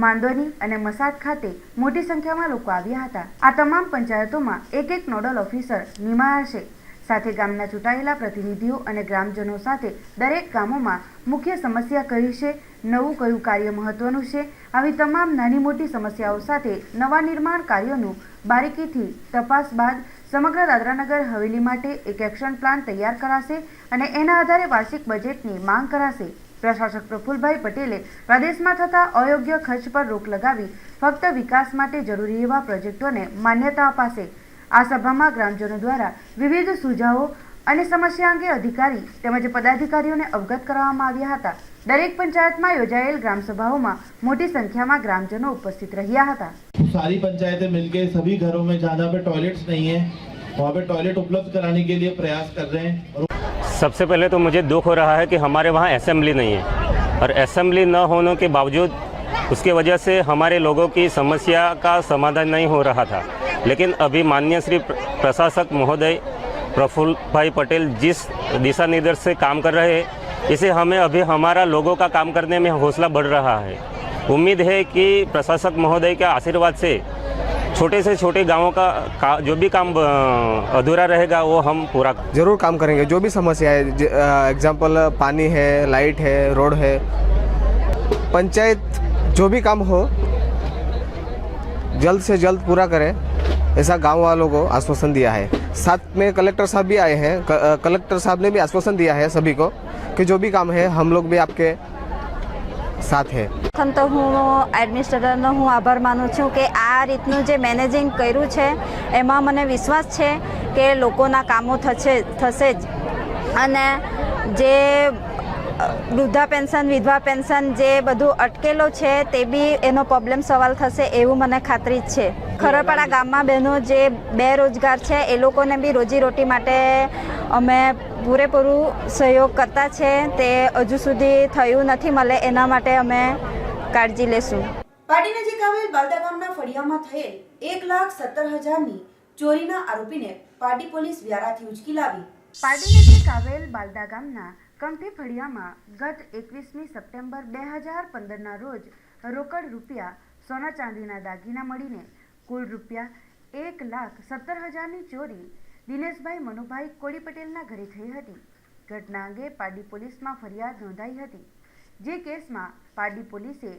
માંદોની અને મસાદ ખાતે મોટી સંખ્યામાં લોકો આવ્યા હતા. આ તમામ પંચાયતોમાં એક નોડલ ઓફિસર નિમાયા છે. સાથે ગામના ચૂંટાયેલા પ્રતિનિધિઓ અને ગ્રામજનો સાથે દરેક ગામોમાં મુખ્ય સમસ્યા કઈ છે, નવું કયું કાર્ય મહત્વનું છે, આવી તમામ નાની મોટી સમસ્યાઓ સાથે નવા નિર્માણ કાર્યોનું બારીકીથી તપાસ બાદ સમગ્ર દાદરાનગર હવેલી માટે એક એક્શન પ્લાન તૈયાર કરાશે અને એના આધારે વાર્ષિક બજેટની માંગ કરાશે. પ્રશાસક પ્રફુલભાઈ પટેલે પ્રદેશમાં થતા અયોગ્ય ખર્ચ પર રોક લગાવી ફક્ત વિકાસ માટે જરૂરી એવા પ્રોજેક્ટોને માન્યતા અપાશે. આ સભામાં ગ્રામજનો દ્વારા વિવિધ સુઝાવો અને સમસ્યા અંગે અધિકારી તેમજ પદાધિકારીઓને અવગત કરવામાં આવ્યા હતા. દરેક પંચાયતમાં યોજાયેલ ગ્રામસભાઓમાં મોટી સંખ્યામાં ગ્રામજનો ઉપસ્થિત રહ્યા હતા. सारी पंचायतें मिलकर सभी घरों में जहाँ पे टॉयलेट्स नहीं है वहाँ पे टॉयलेट उपलब्ध कराने के लिए प्रयास कर रहे हैं. सबसे पहले तो मुझे दुख हो रहा है कि हमारे वहाँ असेंबली नहीं है और असेंबली न होने के बावजूद उसके वजह से हमारे लोगों की समस्या का समाधान नहीं हो रहा था. लेकिन अभी माननीय श्री प्रशासक महोदय प्रफुल्ल भाई पटेल जिस दिशा निर्देश से काम कर रहे हैं, इसे हमें अभी हमारा लोगों का काम करने में हौसला बढ़ रहा है. उम्मीद है कि प्रशासक महोदय के आशीर्वाद से छोटे से छोटे गांवों का जो भी काम अधूरा रहेगा वो हम पूरा जरूर काम करेंगे. जो भी समस्या है, एग्जाम्पल पानी है, लाइट है, रोड है, पंचायत जो भी काम हो जल्द से जल्द पूरा करें, ऐसा गांव वालों को आश्वासन दिया है. साथ में कलेक्टर साहब भी आए हैं. कलेक्टर साहब ने भी आश्वासन दिया है सभी को कि जो भी काम है हम लोग भी आपके साथ है. તો હું એડમિનિસ્ટ્રેટરનો હું આભાર માનું છું કે આ રીતનું જે મેનેજિંગ કર્યું છે એમાં મને વિશ્વાસ છે કે લોકોના કામો થશે જ અને જે વૃદ્ધા પેન્શન, વિધવા પેન્શન જે બધું અટકેલો છે તે બી એનો પ્રોબ્લેમ સવાલ થશે એવું મને ખાતરી જ છે. ખરડપાડા ગામમાં બહેનો જે બેરોજગાર છે એ લોકોને બી રોજીરોટી માટે અમે પૂરેપૂરું સહયોગ કરતા છે. તે હજુ સુધી થયું નથી મળે, એના માટે અમે કાળજી લેશું. પાટી નજીક આવેલ બાલદા ગામના ફળિયામાં થયેલ 1,17,000ની ચોરીના આરોપીને પાટી પોલીસ વ્યારાથી ઉચકી લાવી. પાટી નજીક આવેલ બાલદા ગામના કમઠી ફળિયામાં ગત 21મી સપ્ટેમ્બર 2015ના રોજ રોકડ રૂપિયા, સોના ચાંદીના દાગીના મળીને કુલ રૂપિયા 1,17,000ની ચોરી દિનેશભાઈ મનુભાઈ કોળી પટેલના ઘરે થઈ હતી. ઘટના અંગે પારડી પોલીસમાં ફરિયાદ નોંધાઈ હતી, જે કેસમાં પારડી પોલીસે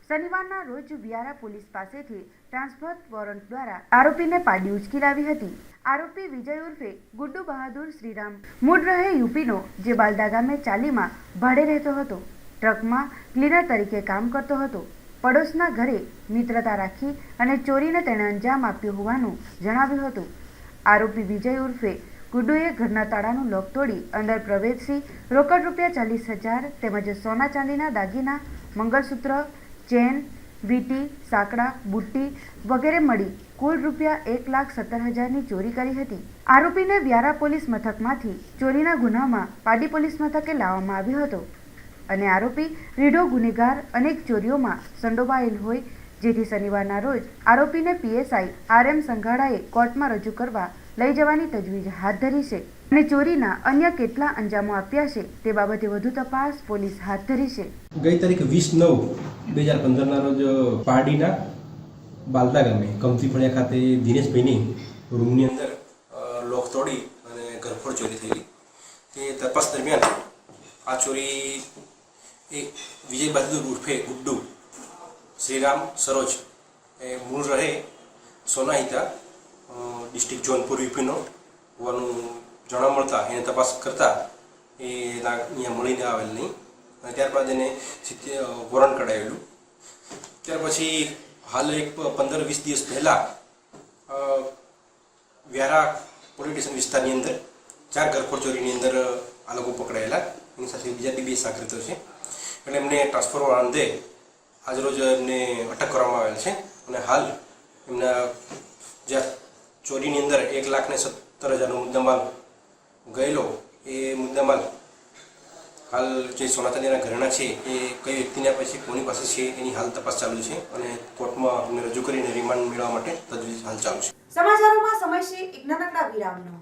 શનિવારના રોજ વિયારા પોલીસ પાસેથી ટ્રાન્સફર વોરંટ દ્વારા આરોપીને પારડી ઉચકી લાવી હતી. આરોપી વિજય ઉર્ફે ગુડ્ડુ બહાદુર શ્રીરામ મૂળ રહે યુપીનો, જે બાલદા ગામે ચાલીમાં ભાડે રહેતો હતો. ટ્રકમાં ક્લીનર તરીકે કામ કરતો હતો. પડોશના ઘરે મિત્રતા રાખી અને ચોરીને તેણે અંજામ આપ્યો હોવાનું જણાવ્યું હતું. આરોપી વિજય ઉર્ફે ગુડ્ડુએ ઘરના તાળાનું લોક તોડી અંદર પ્રવેશી રોકડ રૂપિયા 40,000 તેમજ સોના ચાંદીના દાગીના, મંગળસૂત્ર, ચેન, વીંટી, સાંકડા, બુટ્ટી વગેરે મળી કુલ રૂપિયા 1,17,000ની ચોરી કરી હતી. આરોપીને વ્યારા પોલીસ મથકમાંથી ચોરીના ગુનામાં પારડી પોલીસ મથકે લાવવામાં આવ્યો હતો અને આરોપી રીઢો ગુનેગાર અનેક ચોરીઓમાં સંડોવાયેલ હોય, જેથી શનિવારના રોજ આરોપીને પીએસઆઈ RM સંઘાડાએ કોર્ટમાં રજૂ કરવા લઈ જવાની તજવીજ હાથ ધરી છે અને ચોરીના અન્ય કેટલા અંજામો આપ્યા છે તે બાબતે વધુ તપાસ પોલીસ હાથ ધરી છે. ગઈ તારીખ 20/9/2015ના રોજ પારડીના બાલદા ગામે કમથી ફળિયા ખાતે દિનેશભાઈની રૂમની અંદર લોક તોડી અને ઘરફોડ ચોરી થયેલી. તે તપાસ દરમિયાન આ ચોરી એ વિજય બહાદુર ઉર્ફે ગુડ્ડુ શ્રીરામ સરોજ એ મૂળ રહે સોનાહિતા ડિસ્ટ્રિક્ટ જોનપુર યુપીનો હોવાનું જાણવા મળતા એને તપાસ કરતા એ અહીંયા મળીને આવેલ નહીં અને ત્યારબાદ એને વોરંટ કઢાવેલું. ત્યાર પછી હાલ એક 15-20 દિવસ પહેલાં વ્યારા પોલીસ સ્ટેશન વિસ્તારની અંદર 4 ઘરફોડ ચોરીની અંદર આ લોકો પકડાયેલા, એની સાથે બીજા 2 સાગરીતો છે. એટલે એમને ટ્રાન્સફર વાળંદે આજરોજ એમને અટક કરવામાં આવેલ છે અને હાલ એમના જ્યાં ચોરીની અંદર 1,17,000નો મુદ્દામાલ ગયેલો, એ મુદ્દામાલ હાલ જે સોના ચાંદીના ઘરેણા છે એ કઈ વ્યક્તિના પાસે કોની પાસે છે એની હાલ તપાસ ચાલુ છે અને કોર્ટમાં અમને રજૂ કરીને રિમાન્ડ મેળવવા માટે તજવીજ હાલ ચાલુ છે. સમાચારોમાં સમય છે એક નાનકડા વિરામનો.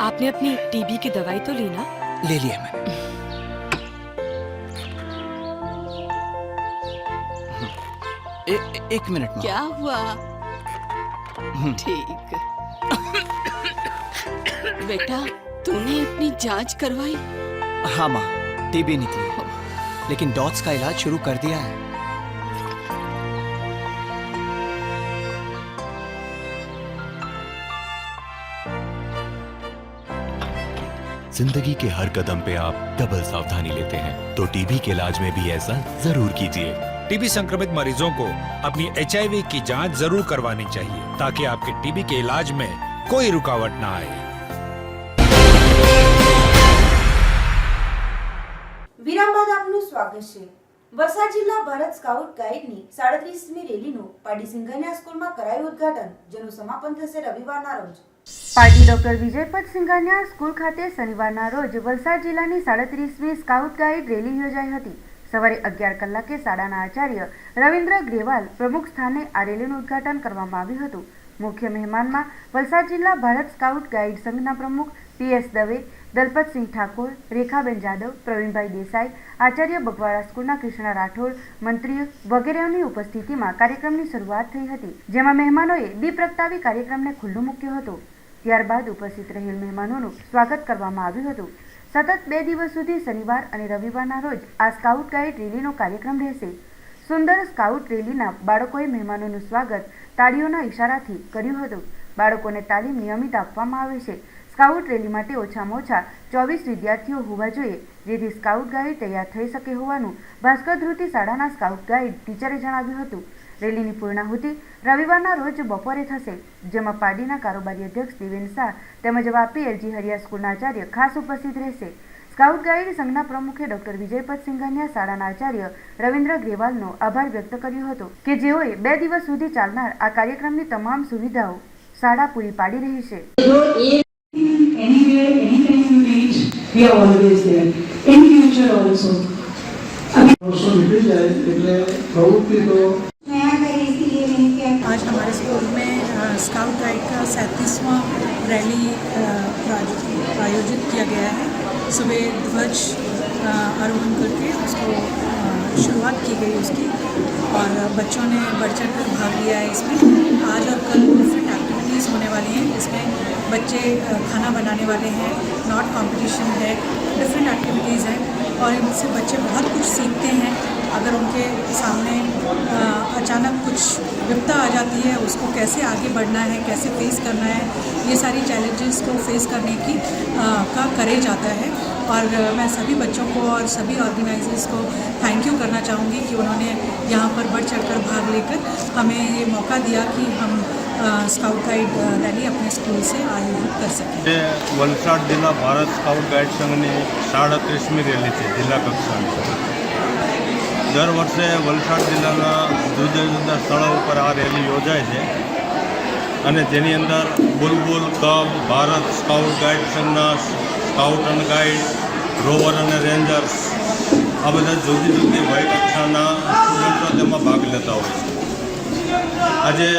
आपने अपनी टीबी की दवाई तो ली ना? ले लिया मैंने. एक मिनट में. क्या हुआ? ठीक. बेटा, तूने अपनी जांच करवाई? हाँ माँ, टीबी नहीं थी, लेकिन डॉट्स का इलाज शुरू कर दिया है. जिंदगी के हर कदम पे आप डबल सावधानी लेते हैं, तो टीबी के इलाज में भी ऐसा जरूर कीजिए. टीबी संक्रमित मरीजों को अपनी HIV की जांच जरूर करवानी चाहिए ताकि आपके टीबी के इलाज में कोई रुकावट ना आए. વિરામ બાદ આપનું સ્વાગત છે. વલસાડ જિલ્લા ભારત સ્કાઉટ ગાઈડની 37મી રેલીનું પાડી સિંઘાનિયા સ્કૂલમાં કરાયું ઉદ્ઘાટન, જેનું સમાપન થશે રવિવારના રોજ. પાર્ટી ડોક્ટર વિજયપત સિંઘાનિયા સ્કૂલ ખાતે શનિવારના રોજ વલસાડ જિલ્લાની 37મી સ્કાઉટ ગાઈડ રેલી યોજાઈ હતી. સવારે 11 કલાકે શાળાના આચાર્ય રવિન્દ્ર ગ્રેવાલ પ્રમુખ સ્થાને આ રેલીનું ઉદ્ઘાટન કરવામાં આવ્યું હતું. મુખ્ય મહેમાનમાં વલસાડ જિલ્લા ભારત સ્કાઉટ ગાઈડ સંઘના પ્રમુખ PS દવે, દલપતસિંહ ઠાકોર, રેખાબેન જાદવ, પ્રવીણભાઈ દેસાઈ, આચાર્ય બગવાડા સ્કૂલના કૃષ્ણા રાઠોડ, મંત્રીઓ વગેરેની ઉપસ્થિતિમાં કાર્યક્રમની શરૂઆત થઈ હતી, જેમાં મહેમાનોએ દીપ પ્રગટાવી કાર્યક્રમને ખુલ્લો મૂક્યો હતો. ત્યારબાદ ઉપસ્થિત રહેલ મહેમાનોનું સ્વાગત કરવામાં આવ્યું હતું. સતત 2 દિવસ સુધી શનિવાર અને રવિવારના રોજ આ સ્કાઉટ ગાઈડ રેલીનો કાર્યક્રમ રહેશે. સુંદર સ્કાઉટ રેલીના બાળકોએ મહેમાનોનું સ્વાગત તાળીઓના ઇશારાથી કર્યું હતું. બાળકોને તાલીમ નિયમિત આપવામાં આવે છે. સ્કાઉટ રેલી માટે ઓછામાં ઓછા 24 વિદ્યાર્થીઓ હોવા જોઈએ, જેથી સ્કાઉટ ગાઈડ તૈયાર થઈ શકે હોવાનું ભાસ્કર ધ્રુતિ શાળાના સ્કાઉટ ગાઈડ ટીચરે જણાવ્યું હતું. રેલીની પૂર્ણાહુતિ રવિવારના રોજ બપોરે થશે, જેમાં પાડીના કારોબારી અધ્યક્ષ દિવેન શાહ તેમજ વાપી LG હરિયા સ્કૂલના આચાર્ય ખાસ ઉપસ્થિત રહેશે. સ્કાઉટ ગાઈડ સંઘના પ્રમુખે ડોક્ટર વિજયપત સિંઘાનિયા શાળાના આચાર્ય રવિન્દ્ર ગ્રેવાલનો આભાર વ્યક્ત કર્યો હતો કે જેઓએ 2 દિવસ સુધી ચાલનાર આ કાર્યક્રમની તમામ સુવિધાઓ શાળા પૂરી પાડી રહી છે. Anywhere, anytime you need, we are always there. In future also. आज हमारे स्कूल में स्काउट गाइड का 37वां रैली आयोजित किया गया है. सुबह ध्वज आरोहण करके उसको शुरुआत की गई उसकी, और बच्चों ने बढ़ चढ़ कर भाग लिया है इसमें. आज और कल डिफरेंट एक्टिविटीज़ होने वाली हैं, जिसमें बच्चे खाना बनाने वाले हैं, नॉट कंपटीशन है, डिफरेंट एक्टिविटीज़ हैं, और इनसे बच्चे बहुत कुछ सीखते हैं अगर उनके सामने अचानक कुछ विपदा आ जाती है, उसको कैसे आगे बढ़ना है, कैसे फेस करना है, ये सारी चैलेंजेस को फेस करने की का करेज आता है। और मैं सभी बच्चों को और सभी ऑर्गेनाइजर्स को थैंक यू करना चाहूँगी कि उन्होंने यहाँ पर बढ़ चढ़कर भाग लेकर हमें ये मौका दिया कि हम स्काउट गाइड रैली अपने स्कूल से आयोजित कर सकें। वलसाड जिला Bharat scout guide Sanghni 37મી rally છે જિલ્લા કક્ષાની। દર વર્ષે વલસાડ જિલ્લાના જુદા જુદા સ્થળો ઉપર આ રેલી યોજાય છે અને જેની અંદર બુલબુલ ક્લબ, ભારત સ્કાઉટ ગાઈડ સંઘના સ્કાઉટ અને ગાઈડ, રોવર અને રેન્જર્સ આ બધા જુદી જુદી વય કક્ષાના સ્ટુડન્ટો તેમાં ભાગ લેતા હોય છે। આજે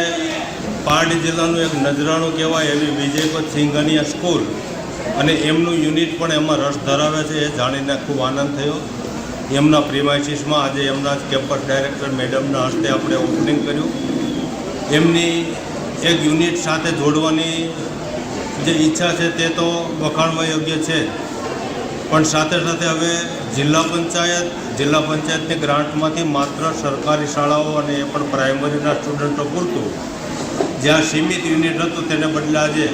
પારડી જિલ્લાનું એક નજરાણું કહેવાય એવી વિજયપત સિંઘાનિયા સ્કૂલ અને એમનું યુનિટ પણ એમાં રસ ધરાવે છે એ જાણીને ખૂબ આનંદ થયો। એમના પ્રીમાઇસીસમાં આજે એમના કેમ્પસ ડાયરેક્ટર મેડમના હસ્તે આપણે ઓપનિંગ કર્યું। એમની એક યુનિટ સાથે જોડવાની જે ઈચ્છા છે તે તો વખાણવા યોગ્ય છે, પણ સાથે સાથે હવે જિલ્લા પંચાયતની ગ્રાન્ટમાંથી માત્ર સરકારી શાળાઓ અને એ પણ પ્રાઇમરીના સ્ટુડન્ટો પૂરતું જ્યાં સીમિત યુનિટ હતું તેને બદલે આજે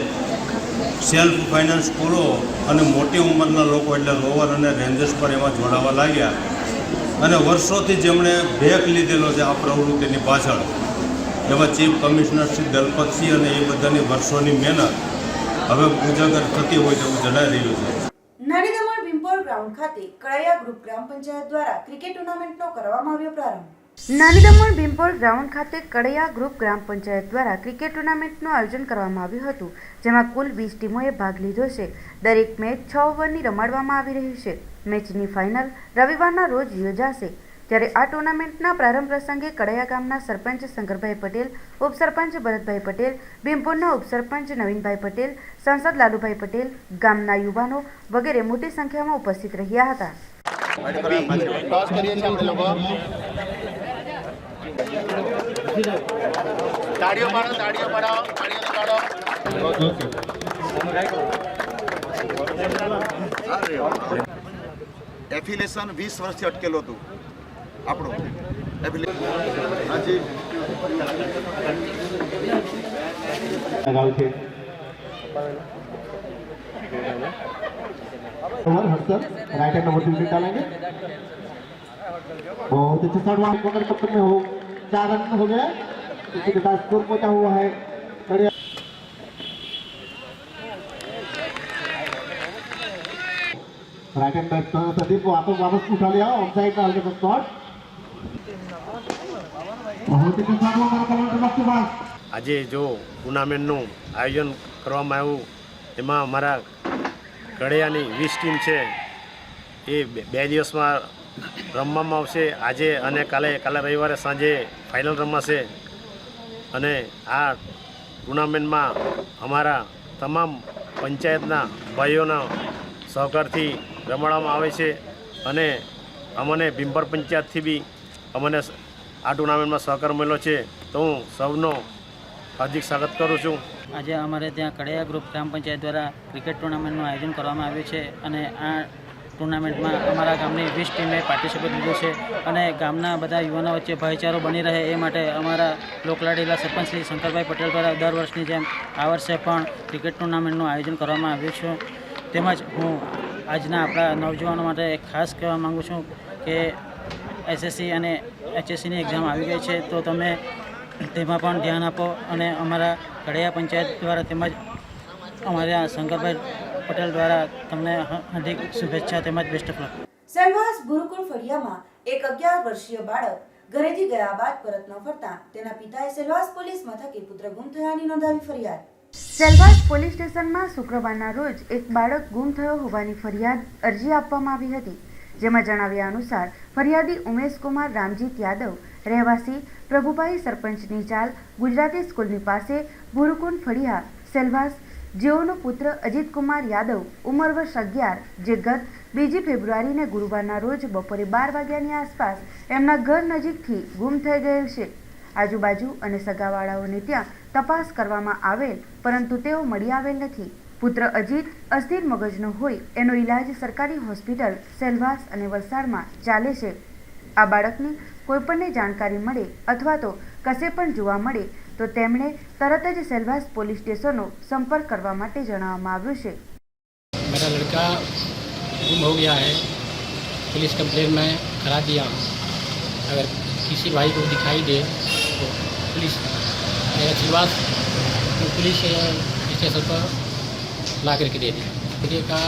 સેલ્ફ ફાઇનાન્સ સ્કૂલો અને મોટી ઉંમરના લોકો એટલે રોવર અને રેન્જર્સ પર એમાં જોડાવા લાગ્યા અને વર્ષોથી જેમણે ભેખ લીધેલો છે આ પ્રવૃત્તિની પાછળ એમાં ચીફ કમિશનર શ્રી દલપતસિંહ અને એ બધાની વર્ષોની મહેનત હવે ઉજાગર થતી હોય તેવું જણાઈ રહ્યું છે। નાની દમણ ભીમપોર ગ્રાઉન્ડ ખાતે કળાયા ગ્રુપ ગ્રામ પંચાયત દ્વારા ક્રિકેટ ટુર્નામેન્ટનો કરવામાં આવ્યો પ્રારંભ। નાની દમણ ભીમપોર ગ્રાઉન્ડ ખાતે કળાયા ગ્રુપ ગ્રામ પંચાયત દ્વારા ક્રિકેટ ટુર્નામેન્ટનું આયોજન કરવામાં આવ્યું હતું, જેમાં કુલ 20 ટીમોએ ભાગ લીધો છે। દરેક મેચ 6 ઓવરની રમાડવામાં આવી રહી છે। મેચની ફાઇનલ રવિવારના રોજ યોજાશે। ત્યારે આ ટુર્નામેન્ટના પ્રારંભ પ્રસંગે કળાયા ગામના સરપંચ શંકરભાઈ પટેલ, ઉપસરપંચ ભરતભાઈ પટેલ, ભીમપોરના ઉપસરપંચ નવીનભાઈ પટેલ, સાંસદ લાલુભાઈ પટેલ, ગામના યુવાનો વગેરે મોટી સંખ્યામાં ઉપસ્થિત રહ્યા હતા। તાળીઓ પાડો, તાળીઓ પાડો, તાળીઓ પાડો। એફિલેશન 20 વર્ષથી અટકેલું હતું આપણું એફિલેશન। હાજી राइट हैंड नंबर 3 डालेंगे। बहुत अच्छे शॉट वहां पकड़ कप में हो 4 रन हो गया। इसी के साथ स्कोर पहुंचा हुआ है। राइट हैंड बैट सदीप वापस उठा लिया ऑन साइड का हल्के शॉट। बहुत अच्छे शॉट हमारा कमांडर बक्से पास। આજે જો ટુર્નામેન્ટનું આયોજન કરવામાં આવ્યું એમાં અમારા કળિયાની 20 ટીમ છે એ 2 દિવસમાં રમવામાં આવશે। આજે અને કાલે રવિવારે સાંજે ફાઇનલ રમાશે અને આ ટુર્નામેન્ટમાં અમારા તમામ પંચાયતના ભાઈઓના સહકારથી રમાડવામાં આવે છે અને અમને ભીમપોર પંચાયતથી બી અમને આ ટુર્નામેન્ટમાં સહકાર મળ્યો છે, તો હું સૌનો હાર્દિક સ્વાગત કરું છું। આજે અમારે ત્યાં કળિયા ગ્રુપ ગ્રામ પંચાયત દ્વારા ક્રિકેટ ટુર્નામેન્ટનું આયોજન કરવામાં આવ્યું છે અને આ ટુર્નામેન્ટમાં અમારા ગામની 20 ટીમે પાર્ટિસિપેટ લીધું છે અને ગામના બધા યુવાનો વચ્ચે ભાઈચારો બની રહે એ માટે અમારા લોકલાડીલા સરપંચ શ્રી શંકરભાઈ પટેલ દ્વારા દર વર્ષની જેમ આ વર્ષે પણ ક્રિકેટ ટુર્નામેન્ટનું આયોજન કરવામાં આવ્યું છે। તેમજ હું આજના આપણા નવજવાનો માટે ખાસ કહેવા માગું છું કે એસએસસી અને એચએસસીની એક્ઝામ આવી ગઈ છે, તો તમે તેમાં પણ ધ્યાન આપો અને અમારા કળિયા પંચાયત દ્વારા તેમજ અમારા શંકરભાઈ પટેલ દ્વારા તમને હાર્દિક શુભેચ્છા તેમજ બેસ્ટ ઓફ લક। સેલવાસ ગુરુકુળ ફળિયામાં એક 11 વર્ષીય બાળક ઘરેથી ગયા બાદ પરત ન ફરતા તેના પિતાએ સેલવાસ પોલીસ મથકે પુત્ર ગુમ થયાની નોંધાવી ફરિયાદ। સેલવાસ પોલીસ સ્ટેશનમાં શુક્રવારના રોજ એક બાળક ગુમ થયો હોવાની ફરિયાદ અરજી આપવામાં આવી હતી, જેમાં જણાવ્યા અનુસાર ફરિયાદી ઉમેશકુમાર રામજીત યાદવ રહેવાસી પ્રભુભાઈ સરપંચની ચાલ ગુજરાતી સ્કૂલની પાસે ગુરુકુળ ફળિયા સેલવાસ, જેઓનો પુત્ર અજીતકુમાર યાદવ ઉંમર વર્ષ 11 જે ગત 2 ફેબ્રુઆરીને ગુરુવારના રોજ બપોરે 12 વાગ્યાની આસપાસ એમના ઘર નજીકથી ગુમ થઈ ગયેલ છે। આજુબાજુ અને સગાવાળાઓને ત્યાં તપાસ કરવામાં આવેલ પરંતુ તેઓ મળી આવેલ નથી। પુત્ર અજીત અસ્થિર મગજનો હોય એનો ઈલાજ સરકારી હોસ્પિટલ સેલવાસ અને વલસાડમાં ચાલે છે। આ બાળકને કોઈપણને જાણકારી મળે અથવા તો કશે પણ જોવા મળે તો તેમણે તરત જ સેલવાસ પોલીસ સ્ટેશનનો સંપર્ક કરવા માટે જણાવવામાં આવ્યું છે. मेरा लड़का गुम हो गया है, पुलिस कंप्लेन मैं करा दिया हूँ. अगर किसी भाई को दिखाई दे तो पुलिस सिलवास पुलिस स्टेशन पर ला करके दे दी. लड़के का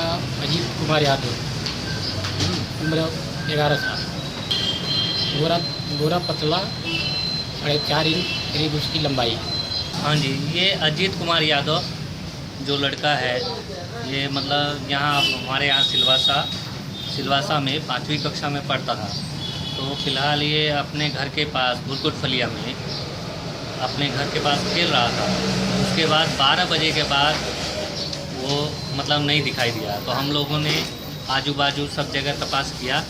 अजीत कुमार यादव, उम्र 11 साल, गोरा गोरा पतला, 4.5 इंच करीब उसकी लंबाई. हाँ जी, ये अजीत कुमार यादव जो लड़का है, ये मतलब यहाँ हमारे यहाँ सिलवासा में 5वीं कक्षा में पढ़ता था. तो फिलहाल ये अपने घर के पास बुरकुट फलिया में अपने घर के पास खेल रहा था. उसके बाद 12 बजे के बाद वो मतलब नहीं दिखाई दिया. तो हम लोगों ने आजू बाजू सब जगह तपास किया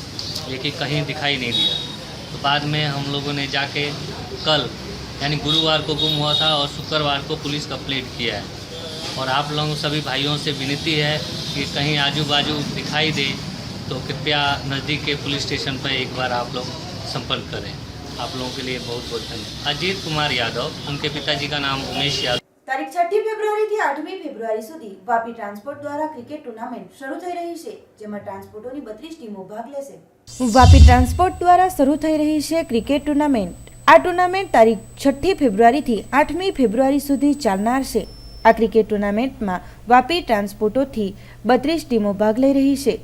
लेकिन कहीं दिखाई नहीं दिया. तो बाद में हम लोगों ने जाके कल यानी गुरुवार को गुम हुआ था और शुक्रवार को पुलिस कंप्लेंट किया है. और आप लोगों सभी भाइयों से विनती है कि कहीं आजू बाजू दिखाई दे तो कृपया नज़दीक के पुलिस स्टेशन पर एक बार आप लोग संपर्क करें. आप लोगों के लिए बहुत बहुत धन्यवाद. अजीत कुमार यादव, उनके पिताजी का नाम उमेश यादव. તારીખ 6 ફેબ્રુઆરીથી 8મી ફેબ્રુઆરી સુધી વાપી ટ્રાન્સપોર્ટ દ્વારા ક્રિકેટ ટુર્નામેન્ટ શરૂ થઈ રહી છે, જેમાં ટ્રાન્સપોર્ટોની 32 ટીમો ભાગ લેશે. વાપી ટ્રાન્સપોર્ટ દ્વારા શરૂ થઈ રહી છે ક્રિકેટ ટુર્નામેન્ટ. આ ટુર્નામેન્ટ તારીખ 6 ફેબ્રુઆરીથી 8મી ફેબ્રુઆરી સુધી ચાલનાર છે. આ ક્રિકેટ ટુર્નામેન્ટમાં વાપી ટ્રાન્સપોર્ટોથી 32 ટીમો ભાગ લઈ રહી છે,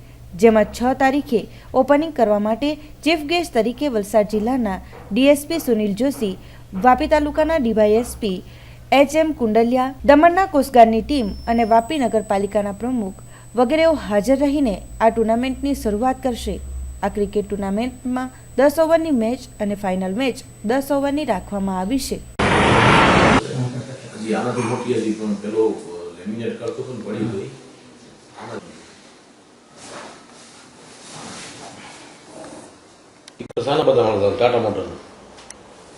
જેમાં 6 તારીખે ઓપનિંગ કરવા માટે ચીફ ગેસ્ટ તરીકે વલસાડ જિલ્લાના ડીએસપી સુનિલ જોશી, વાપી તાલુકાના ડીવાયએસપી એચ.એમ. કુંડલિયા, દમણના કોસ્ટગાર્ડની ટીમ અને વાપી નગરપાલિકાના પ્રમુખ વગેરેઓ હાજર રહીને આ ટુર્નામેન્ટની શરૂઆત કરશે. આ ક્રિકેટ ટુર્નામેન્ટમાં 10 ઓવરની મેચ અને ફાઇનલ મેચ 10 ઓવરની રાખવામાં આવી છે. આનાથી મોટી હતી પણ પેલો લેમિનેટ કરતો હતો ને પડી ગઈ. સાના બધા માણસ ટાટા મોટર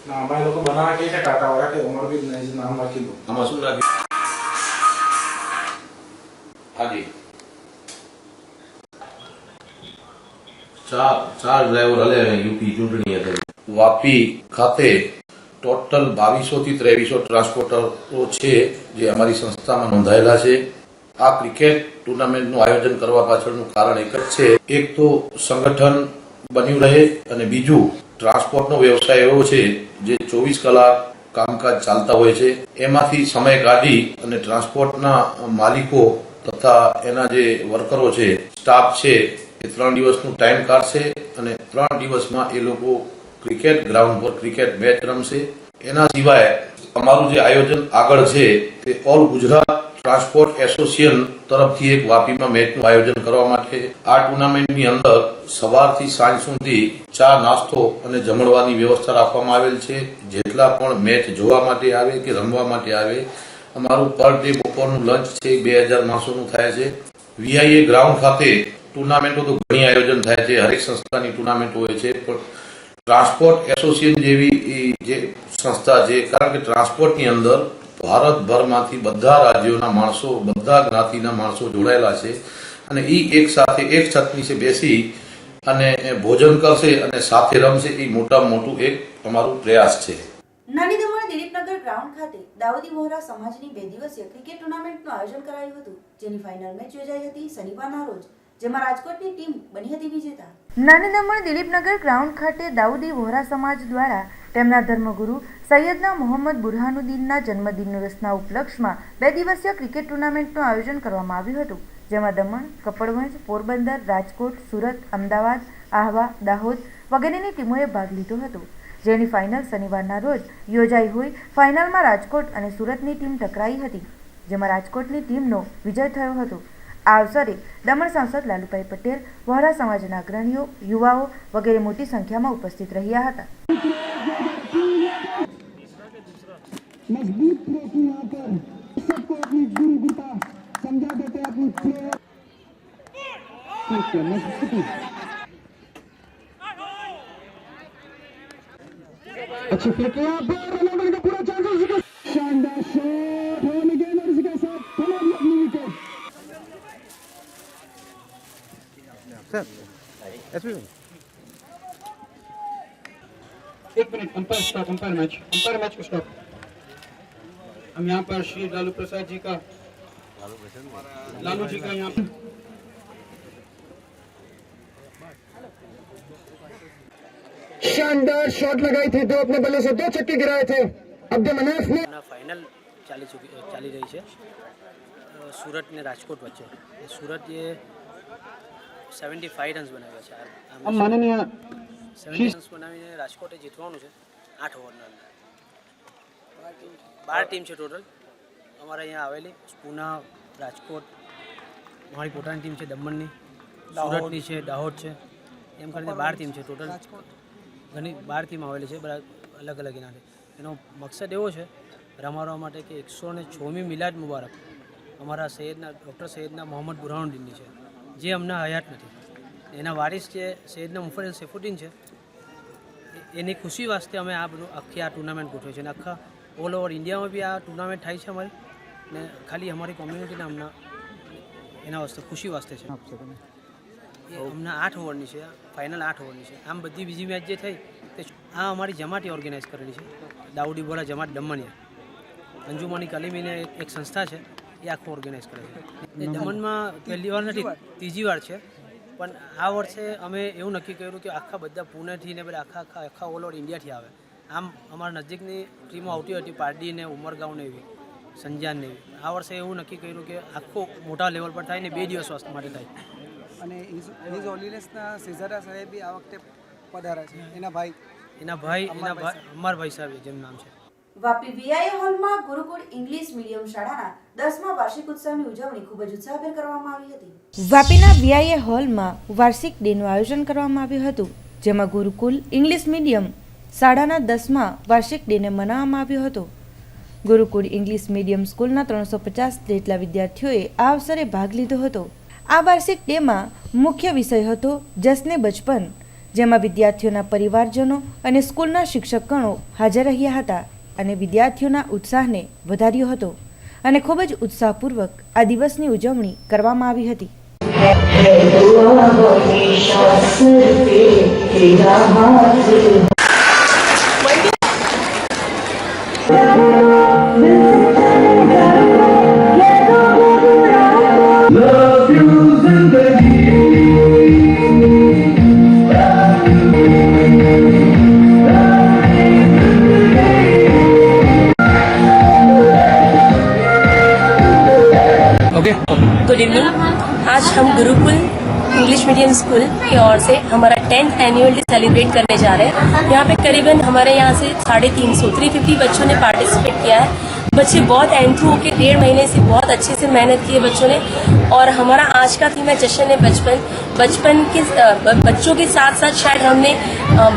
ના અમારે લોકો બનાવવા કે છે ટાટા વાળા કે ઉમર બી નામ રાખી દો. આમાં શું નાખ્યું? હાજી ચાર ડ્રાઈવર હલે યુપી ચૂંટણી હતી. વાપી ખાતે ટોટલ 2200 થી 2300 ટ્રાન્સપોર્ટરો છે જે અમારી સંસ્થામાં નોંધાયેલા છે. આ ક્રિકેટ ટુર્નામેન્ટનું આયોજન કરવા પાછળનું કારણ એક જ છે. એક તો સંગઠન બન્યું રહે અને બીજું ટ્રાન્સપોર્ટનો વ્યવસાય એવો છે જે 24 કલાક કામકાજ ચાલતા હોય છે. એમાંથી સમય કાઢી અને ટ્રાન્સપોર્ટના માલિકો તથા એના જે વર્કરો છે, સ્ટાફ છે, એ 3 દિવસનું ટાઈમ કાઢશે અને 3 દિવસમાં એ લોકો ક્રિકેટ ગ્રાઉન્ડ પર ક્રિકેટ મેચ રમશે. એના સિવાય અમારું જે આયોજન આગળ છે તે ઓલ ગુજરાત ટ્રાન્સપોર્ટ એસોસિએશન તરફથી એક વાપીમાં મેચનું આયોજન કરવા માટે આ ટુર્નામેન્ટની અંદર સવારથી સાંજ સુધી ચા નાસ્તો અને જમણવાની વ્યવસ્થા રાખવામાં આવેલ છે. જેટલા પણ મેચ જોવા માટે આવે કે રમવા માટે આવે, અમારું પર ડે બપોરનું લંચ છે 2000 માણસોનું થાય છે. વીઆઈએ ગ્રાઉન્ડ ખાતે ટુર્નામેન્ટો તો ઘણી આયોજન થાય છે, હરેક સંસ્થાની ટુર્નામેન્ટ હોય છે, પણ ટ્રાન્સપોર્ટ એસોસિએશન જેવી જે સંસ્થા છે, કારણ કે ટ્રાન્સપોર્ટની અંદર ભારતભરમાંથી બધા રાજ્યોના માણસો, બધા જ્ઞાતિના માણસો જોડાયેલા છે અને એ એક સાથે એક છત નીચે બેસી અને ભોજન કરશે અને સાથે રમશે. એ મોટામાં મોટું એક અમારું પ્રયાસ છે. નાની દમણ દિલીપનગર ગ્રાઉન્ડ ખાતે દાઉદી વોહરા સમાજની 2 દિવસીય ક્રિકેટ ટુર્નામેન્ટનું આયોજન કરાયું હતું, જેની ફાઇનલ મેચ યોજાઈ હતી શનિવારના રોજ, જેમાં રાજકોટની ટીમ બની હતી વિજેતા. નાની દમણ દિલીપનગર ગ્રાઉન્ડ ખાતે દાઉદી વોહરા સમાજ દ્વારા તેમના ધર્મગુરુ સૈયદના મોહમ્મદ બુરહાનુદ્દીનના જન્મદિવસના ઉપલક્ષમાં 2 દિવસીય ક્રિકેટ ટુર્નામેન્ટનું આયોજન કરવામાં આવ્યું હતું, જેમાં દમણ, કપડવંજ, પોરબંદર, રાજકોટ, સુરત, અમદાવાદ, આહવા, દાહોદ વગેરેની ટીમોએ ભાગ લીધો હતો, જેની ફાઇનલ શનિવારના રોજ યોજાઈ હોય. ફાઇનલમાં રાજકોટ અને સુરતની ટીમ ટકરાઈ હતી, જેમાં રાજકોટની ટીમનો વિજય થયો હતો. આ અવસરે દમણ સાંસદ લાલુભાઈ પટેલ, વોહરા સમાજના અગ્રણીઓ, યુવાઓ વગેરે મોટી સંખ્યામાં ઉપસ્થિત રહ્યા હતા. मजबूत प्ले की यहाँ पर सबको अपनी गुरु गीता समझा देते अपनी प्ले अच्छी फ्लिक रोनाल्डो का पूरा चांस, शानदार शॉट होम अगेन और इसके साथ तमाम अपनी विकेट. सर एसपी एक minute, umpire stop, umpire match को स्टॉप। हम यहाँ पर श्री लालू प्रसाद जी का यहाँ पर शानदार शॉट लगाए थे, दो अपने बल्ले से 2 छक्के गिराए थे अब्दुल मनाफ ने। फाइनल ચાલી રહી છે સુરત ને રાજકોટ વચ્ચે. સુરત એ 75 રન્સ બનાવ્યા છે. માનનીય 70 રન્સ બનાવીને રાજકોટે જીતવાનું છે 8 ઓવરના અંદર. 12 ટીમ છે ટોટલ અમારા અહીંયા આવેલી. પૂના, રાજકોટ, અમારી પોતાની ટીમ છે દમણની, સુરતની છે, દાહોદ છે, એમ કરીને 12 ટીમ છે ટોટલ. ઘણી 12 ટીમ આવેલી છે, બધા અલગ અલગ એનાથી. એનો મકસદ એવો છે રમાડવા માટે કે 106મી મિલાદ મુબારક અમારા ડૉક્ટર સૈયદના મોહમ્મદ બુરહાનુદ્દીનની છે, જે અમને હયાત નથી. એના વારિસ જે સૈયદના મુફદ્દલ સૈફુદ્દીન છે, એની ખુશી વાસ્તે અમે આ બધું આખી આ ટુર્નામેન્ટ ગોઠવી છે. અને આખા ઓલ ઓવર ઇન્ડિયામાં બી આ ટુર્નામેન્ટ થાય છે અમારી, ને ખાલી અમારી કોમ્યુનિટીના અમને એના વાસ્તે ખુશી વાસ્તે છે. એ અમને 8 ઓવરની છે, ફાઇનલ 8 ઓવરની છે. આમ બધી બીજી મેચ જે થઈ તે આ અમારી જમાતે ઓર્ગેનાઇઝ કરેલી છે. દાઉદી બોરા જમાત દમણિયા, અંજુમાની કલીમીને એક સંસ્થા છે, એ આખું ઓર્ગેનાઇઝ કરે છે. એ દમણમાં પહેલી વાર નથી, ત્રીજી વાર છે. પણ આ વર્ષે અમે એવું નક્કી કર્યું કે આખા બધા પુણેથી ને બધા આખા ઓલ ઓવર ઇન્ડિયાથી આવે. આમ અમારા નજીકની ટીમો આવતી હતી, પારડી ને ઉમરગાંવ ને એવી, સંજાન ને એવી. આ વર્ષે એવું નક્કી કર્યું કે આખો મોટા લેવલ પર થાય ને 2 દિવસ માટે થાય. અને હિઝ હોલીનેસના સિઝરા સાહેબ બી આ વખતે પધાર્યા છે. એના ભાઈ અમરભાઈ સાહેબ જેમનું નામ છે. વાપી વીઆઈએ હોલમાં ગુરુકુળ ઇંગ્લિશ મીડિયમ શાળાના 10મા વાર્ષિક ઉત્સવની ઉજવણી ખૂબ જ ઉત્સાહભેર કરવામાં આવી હતી. વાપીના વીઆઈએ હોલમાં વાર્ષિક ડેનું આયોજન કરવામાં આવ્યું હતું, જેમાં ગુરુકુળ ઇંગ્લિશ મીડિયમ શાળાના 10મા વાર્ષિક ડેને મનાવવામાં આવ્યો હતો. ગુરુકુળ ઇંગ્લિશ મીડિયમ સ્કૂલના 350 જેટલા વિદ્યાર્થીઓએ આ અવસરે ભાગ લીધો હતો. આ વાર્ષિક ડેમાં મુખ્ય વિષય હતો જશ્ને બચપન, જેમાં વિદ્યાર્થીઓના પરિવારજનો અને સ્કૂલના શિક્ષકગણો હાજર રહ્યા હતા અને વિદ્યાર્થીઓના ઉત્સાહને વધાર્યો હતો અને ખૂબ જ ઉત્સાહપૂર્વક આ દિવસની ઉજવણી કરવામાં આવી હતી. Good evening. आज हम गुरुकुल इंग्लिश मीडियम स्कूल की ओर से हमारा 10th एनुअल डे सेलिब्रेट करने जा रहे हैं। यहाँ पे करीबन हमारे यहाँ से 350 बच्चों ने पार्टिसिपेट किया है। बच्चे बहुत एंथ्रू होकर 1.5 महीने से बहुत अच्छे से मेहनत की है बच्चों ने। और हमारा आज का थीम है जश्न बचपन। बचपन के बच्चों के साथ साथ शायद हमने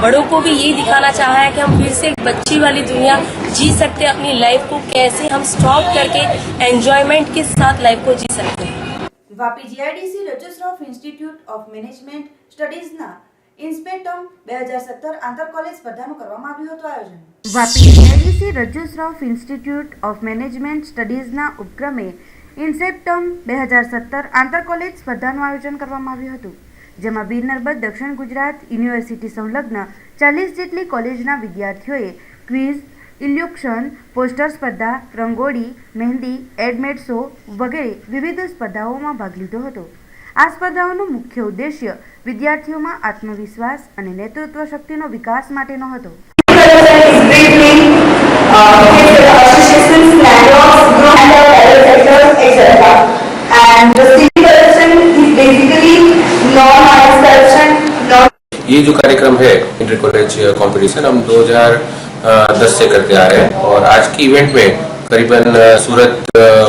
बड़ों को भी यही दिखाना चाहा है कि हम फिर से एक बच्ची वाली दुनिया जी सकते हैं। अपनी लाइफ को कैसे हम स्टॉप करके एंजॉयमेंट के साथ लाइफ को जी सकते हैं। Vapi GIDC register of institute of management સ્ટડીઝના ઇન્સ્પેક્ટમ 2017 આંતર કોલેજ સ્પર્ધાનું કરવામાં આવ્યું હતું આયોજન. Vapi GIDC register of institute of management સ્ટડીઝના ઉપક્રમે ઇન્સેપ્ટમ 2017 આંતર કોલેજ સ્પર્ધાનું આયોજન કરવામાં આવ્યું હતું, જેમાં વીર નર્મદ દક્ષિણ ગુજરાત યુનિવર્સિટી સંલગ્ન 40 જેટલી કોલેજના વિદ્યાર્થીઓએ ક્વિઝ, ઇલ્યુક્શન, પોસ્ટર સ્પર્ધા, રંગોળી, મહેંદી, એડમેડ શો વગેરે વિવિધ સ્પર્ધાઓમાં ભાગ લીધો હતો. આ સ્પર્ધાઓનો મુખ્ય ઉદ્દેશ્ય વિદ્યાર્થીઓમાં આત્મવિશ્વાસ અને નેતૃત્વ શક્તિનો વિકાસ માટેનો હતો. ये जो कार्यक्रम है इंटर कॉलेज कंपटीशन हम 2010 से करते आ रहे हैं और आज की इवेंट में करीबन सूरत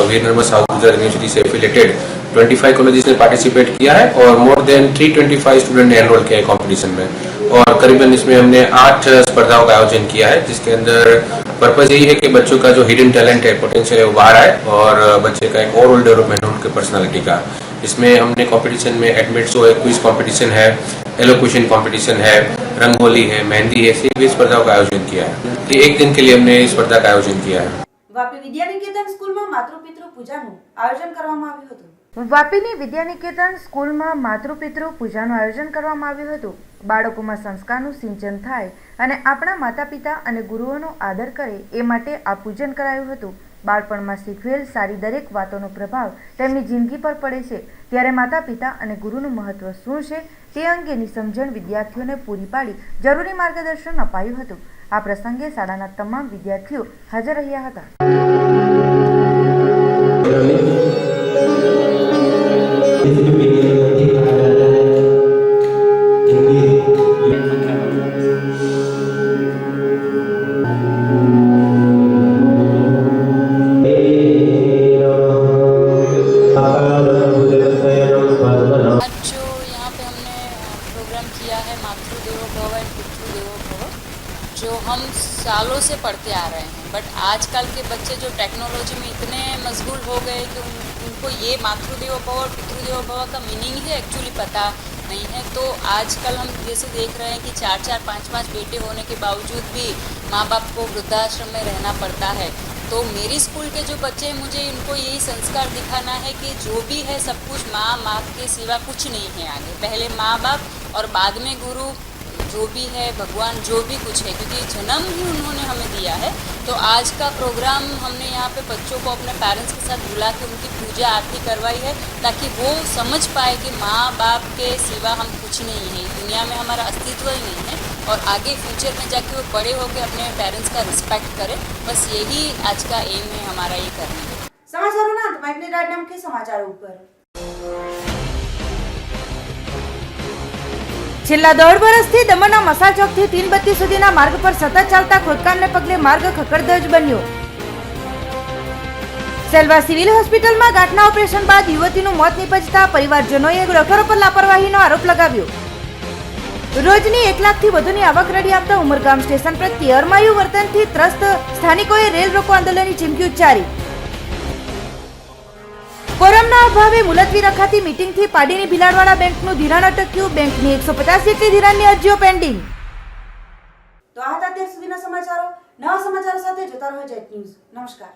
वीर नर्मद साउथ गुजरात यूनिवर्सिटी से एफिलेटेड 25 कॉलेजेस ने पार्टिसिपेट किया है और मोर देन 325 स्टूडेंट ने एनरोल किया है कंपटीशन में। और करीबन इसमें हमने 8 स्पर्धाओं का आयोजन किया है, जिसके अंदर पर्पज यही है कि बच्चों का जो हिडन टैलेंट है, पोटेंशियल है, वो बाहर आए और बच्चे का एक ओवरऑल डेवलपमेंट है उनके पर्सनालिटी का। इसमें हमने कंपटीशन में एडमिट शो है, क्विज कंपटीशन है, एलोक्यूशन कंपटीशन है, रंगोली है, मेहंदी है, ऐसी भी स्पर्धाओं का आयोजन किया है। ये एक दिन के लिए हमने इस स्पर्धा का आयोजन किया है। વાપી વિદ્યાનિકેતન સ્કૂલમાં માતૃપિતૃ પૂજાનું આયોજન કરવામાં આવ્યું હતું. વાપીની વિદ્યાનિકેતન સ્કૂલમાં માતૃપિતૃ પૂજાનું આયોજન કરવામાં આવ્યું હતું. બાળકોમાં સંસ્કારનું સિંચન થાય અને આપણા માતા પિતા અને ગુરુઓનો આદર કરે એ માટે આ પૂજન કરાયું હતું. બાળપણમાં શીખવેલ સારી દરેક વાતોનો પ્રભાવ તેમની જિંદગી પર પડે છે, ત્યારે માતા પિતા અને ગુરુનું મહત્વ શું છે તે અંગેની સમજણ વિદ્યાર્થીઓને પૂરી પાડી જરૂરી માર્ગદર્શન અપાયું હતું. આ પ્રસંગે શાળાના તમામ વિદ્યાર્થીઓ હાજર રહ્યા હતા. जो हम सालों से पढ़ते आ रहे हैं, बट आजकल के बच्चे जो टेक्नोलॉजी में इतने मशगूल हो गए कि उनको ये मातृदेवो भव और पितृदेवो भव का मीनिंग ही एक्चुअली पता नहीं है. तो आजकल हम जैसे देख रहे हैं कि 4-4, 5-5 बेटे होने के बावजूद भी माँ बाप को वृद्धाश्रम में रहना पड़ता है. तो मेरी स्कूल के जो बच्चे हैं, मुझे इनको यही संस्कार दिखाना है कि जो भी है सब कुछ माँ बाप के सिवा कुछ नहीं है आगे. पहले माँ बाप और बाद में गुरु, जो भी है भगवान, जो भी कुछ है, क्योंकि जन्म ही उन्होंने हमें दिया है. तो आज का प्रोग्राम हमने यहाँ पे बच्चों को अपने पेरेंट्स के साथ बुला के उनकी पूजा आरती करवाई है, ताकि वो समझ पाए कि माँ बाप के सिवा हम कुछ नहीं है, दुनिया में हमारा अस्तित्व ही नहीं है, और आगे फ्यूचर में जाके वो बड़े होकर अपने पेरेंट्स का रिस्पेक्ट करें. बस यही आज का एम है हमारा, ये करने का. સમાચારોના અંતમાં એક નજર મુખ્ય સમાચારો ઉપર. છેલ્લા 1.5 વર્ષથી દમણના મસાલ ચોકથી તીનબત્તી સુધીના માર્ગ પર સતત ચાલતા ખોદકામને પગલે માર્ગ ખખડધજ બન્યો. સેલવા સિવિલ હોસ્પિટલમાં ગાંઠના ઓપરેશન બાદ યુવતીનું મોત નિપજતા પરિવારજનોએ ડોક્ટરો પર લાપરવાહીનો આરોપ લગાવ્યો. રોજની 1 લાખથી વધુની આવક રડી આપતા ઉમરગામ સ્ટેશન પ્રત્યે અરમાયું વર્તનથી ત્રસ્ત સ્થાનિકોએ રેલ રોકો આંદોલનની ચીમકી ઉચ્ચારી. કોરમના અભાવે મુલતવી રખાતી મીટિંગથી પાડીની ભીલાડવાળા બેંકનું ધિરાણ અટક્યું. બેંકની 150 જેટલી ધિરાણની અરજીઓ પેન્ડિંગ. તો આ હતા અત્યાર સુધીના સમાચારો. નવા સમાચારો સાથે જોતા રહો જેટ ન્યૂઝ. નમસ્કાર.